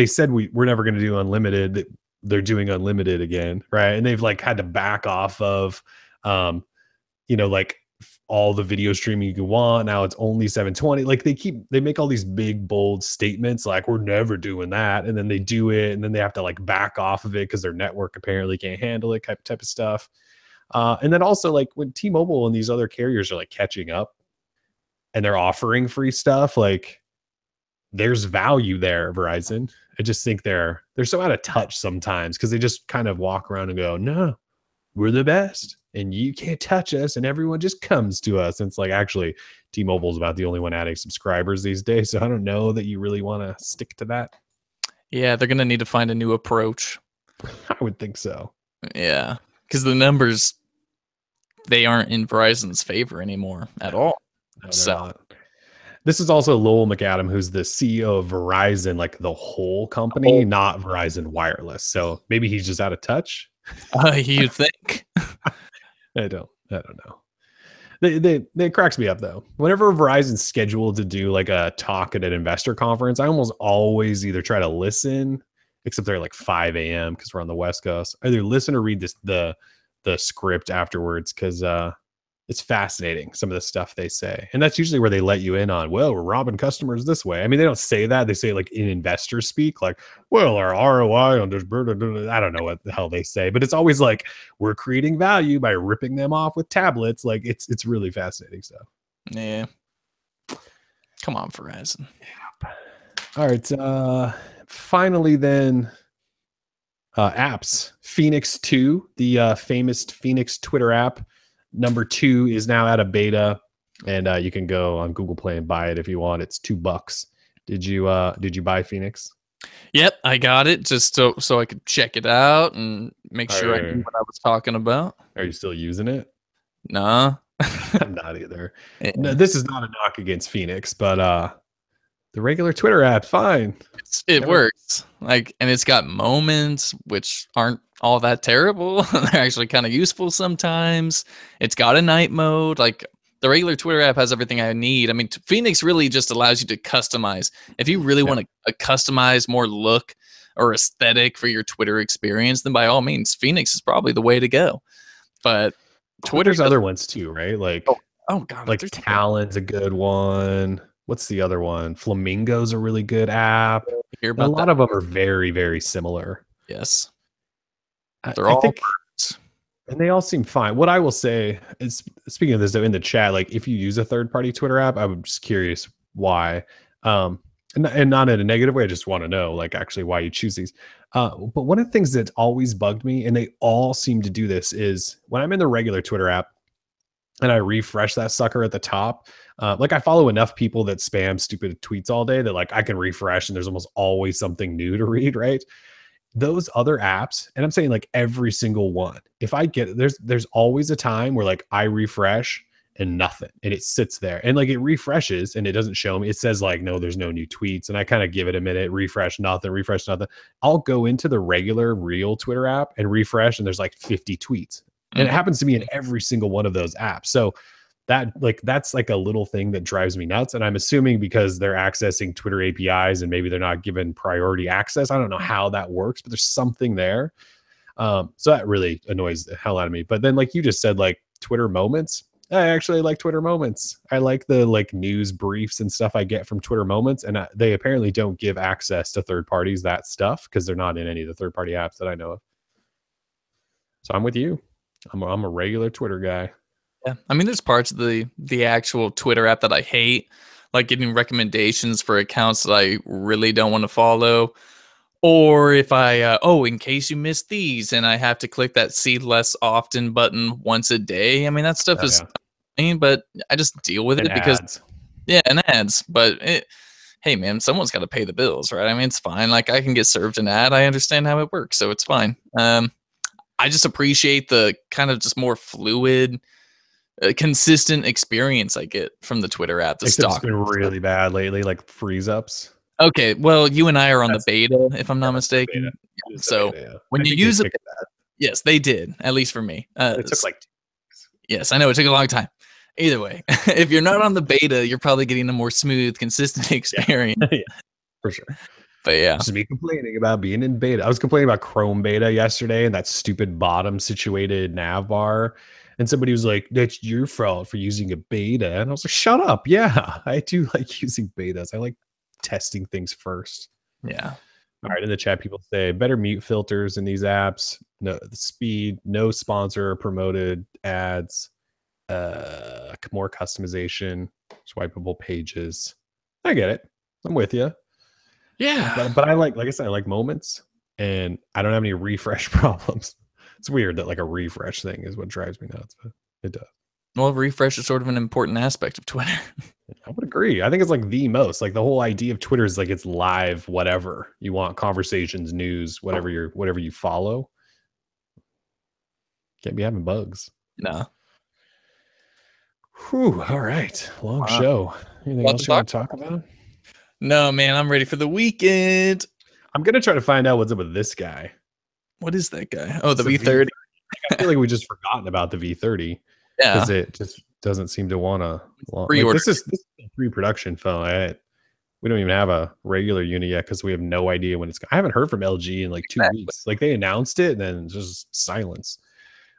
said we're never going to do unlimited. They're doing unlimited again, right? And they've like had to back off of, like, all the video streaming you want. Now it's only 720. Like, they make all these big bold statements like, we're never doing that, and then they do it, and then they have to like back off of it because their network apparently can't handle it, type of stuff. And then also, like, when T-Mobile and these other carriers are like catching up and they're offering free stuff, like, there's value there, Verizon. I just think they're so out of touch sometimes because they just kind of walk around and go, no, we're the best and you can't touch us, and everyone just comes to us. And it's like, actually, T-Mobile's about the only one adding subscribers these days. So I don't know that you really want to stick to that. Yeah, they're going to need to find a new approach. I would think so. Yeah, because the numbers, they aren't in Verizon's favor anymore at all. No, so not. This is also Lowell McAdam, who's the CEO of Verizon, like the whole company, not Verizon Wireless. So maybe he's just out of touch. You think? I don't know. It cracks me up, though. Whenever Verizon's scheduled to do like a talk at an investor conference, I almost always either try to listen, except they're like 5 a.m. because we're on the West Coast. Either listen or read the script afterwards, because it's fascinating, some of the stuff they say. And that's usually where they let you in on, well, we're robbing customers this way. I mean, they don't say that. They say it like in investor speak, like, well, our ROI on this, I don't know what the hell they say, but it's always like, we're creating value by ripping them off with tablets. Like, it's really fascinating stuff. Yeah. Come on, Verizon. Yeah. All right. Finally, then, apps. Phoenix 2, the famous Phoenix Twitter app. Number 2 is now out of beta, and you can go on Google Play and buy it if you want. It's $2. Did you buy Phoenix? Yep, I got it just so I could check it out and make sure I knew what I was talking about. Are you still using it? Nah. I'm not either. Yeah. No, this is not a knock against Phoenix, but the regular Twitter app, fine. It works. Like, and it's got moments which aren't all that terrible. They're actually kind of useful sometimes. It's got a night mode. Like, the regular Twitter app has everything I need. I mean, Phoenix really just allows you to customize. If you really want to customize more look or aesthetic for your Twitter experience, then by all means, Phoenix is probably the way to go. But Twitter's other ones too, right? Like, oh god, like Talon's a good one. What's the other one? Flamingo's a really good app. Hear A about lot that? of them are very, very similar. Yes. I, They're I all think, and they all seem fine. What I will say is, speaking of this, though, in the chat, like if you use a third-party Twitter app, I'm just curious why. And not in a negative way. I just want to know, like, actually why you choose these. But one of the things that's always bugged me, and they all seem to do this, is when I'm in the regular Twitter app and I refresh that sucker at the top. Like I follow enough people that spam stupid tweets all day that like I can refresh and there's almost always something new to read, right? Those other apps, and I'm saying like every single one, if I get there's always a time where like I refresh and nothing and it sits there and like it refreshes and it doesn't show me. It says like no, there's no new tweets, and I kind of give it a minute, refresh nothing. I'll go into the regular real Twitter app and refresh and there's like 50 tweets, and it happens to me in every single one of those apps. So that's like a little thing that drives me nuts. And I'm assuming because they're accessing Twitter APIs and maybe they're not given priority access. I don't know how that works, but there's something there. So that really annoys the hell out of me. But then, like you just said, like Twitter moments. I actually like Twitter moments. I like the like news briefs and stuff I get from Twitter moments. And they apparently don't give access to third parties, that stuff, because they're not in any of the third party apps that I know of. So I'm with you. I'm a regular Twitter guy. Yeah. I mean, there's parts of the actual Twitter app that I hate, like getting recommendations for accounts that I really don't want to follow. Or if I, in case you missed these, and I have to click that see less often button once a day. I mean, that stuff Oh, is yeah. annoying, but I just deal with And it because, ads. yeah, and ads. But hey, man, someone's got to pay the bills, right? I mean, it's fine. Like, I can get served an ad. I understand how it works, so it's fine. I just appreciate the kind of just more fluid, consistent experience I get from the Twitter app, the Except it's stock. been really bad lately, like freeze ups. Okay, well, you and I are on the That's beta, if I'm not that's the beta. mistaken. It Yeah, is the so beta, yeah. when I you think they use it, fixed that, yes, they did, at least for me. but it took like 2 weeks. Yes, I know it took a long time. Either way, if you're not on the beta, you're probably getting a more smooth, consistent experience. Yeah, for sure. But yeah, Just me complaining about being in beta. I was complaining about Chrome beta yesterday and that stupid bottom situated nav bar. And somebody was like, that's your fault for using a beta. And I was like, shut up. Yeah, I do like using betas. I like testing things first. yeah. All right. In the chat, people say better mute filters in these apps. No, the speed, no sponsor or promoted ads, more customization, swipeable pages. I get it. I'm with you. Yeah. But I like I said, I like moments, and I don't have any refresh problems. It's weird that like a refresh thing is what drives me nuts, but it does. Well, refresh is sort of an important aspect of Twitter. I would agree. I think it's like the most, like the whole idea of Twitter is like it's live, whatever you want, conversations, news, whatever you follow. Can't be having bugs. No. Whew, all right. Long show. Anything Lot else to you want to talk about? No, man, I'm ready for the weekend. I'm gonna try to find out what's up with this guy. What is that guy? Oh, the It's a V30. I feel like we just forgotten about the V30 Yeah. because it just doesn't seem to want to. Like, Pre-order. this is a pre-production phone. We don't even have a regular unit yet because we have no idea when it's. I haven't heard from LG in like 2 weeks. Like they announced it and then just silence.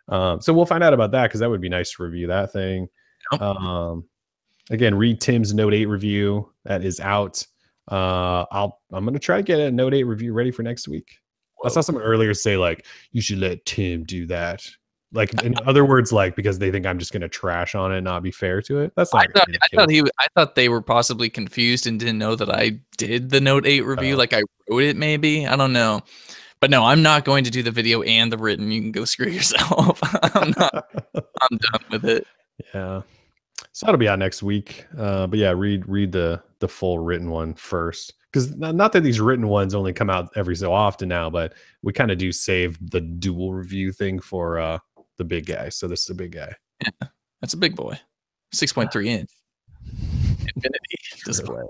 So we'll find out about that because that would be nice to review that thing. Yep. Again, read Tim's Note 8 review that is out. I'm gonna try to get a Note 8 review ready for next week. I saw someone earlier say like you should let Tim do that. Like in other words, like because they think I'm just gonna trash on it and not be fair to it. That's not. I thought they were possibly confused and didn't know that I did the Note 8 review. Like I wrote it, maybe. I don't know. But no, I'm not going to do the video and the written. You can go screw yourself. I'm done with it. Yeah. So that'll be out next week. But yeah, read the full written one first. Because not that these written ones only come out every so often now, but we kind of do save the dual review thing for the big guy. So this is a big guy. Yeah, that's a big boy. 6.3 inch infinity display.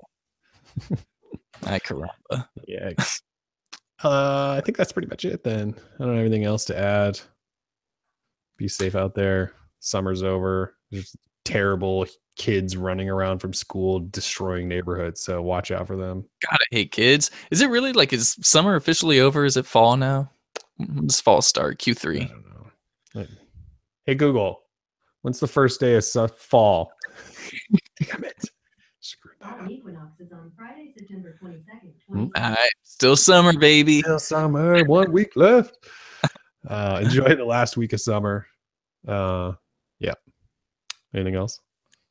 Ay caramba. Yeah. I think that's pretty much it then. I don't have anything else to add. Be safe out there. Summer's over. There's terrible kids running around from school destroying neighborhoods, so watch out for them. God, I hate kids. Is it really like, is summer officially over? Is it fall now? When does fall start? Q3. I don't know. Hey Google, when's the first day of fall? Damn it. Screw that up. Equinox is on Friday, September 22nd. All right. Still summer, baby. Still summer. 1 week left. Enjoy the last week of summer. Yeah. Anything else?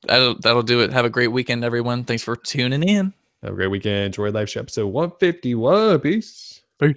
That'll do it. Have a great weekend, everyone. Thanks for tuning in. Have a great weekend. Droid Life Show episode 151. Peace. Peace.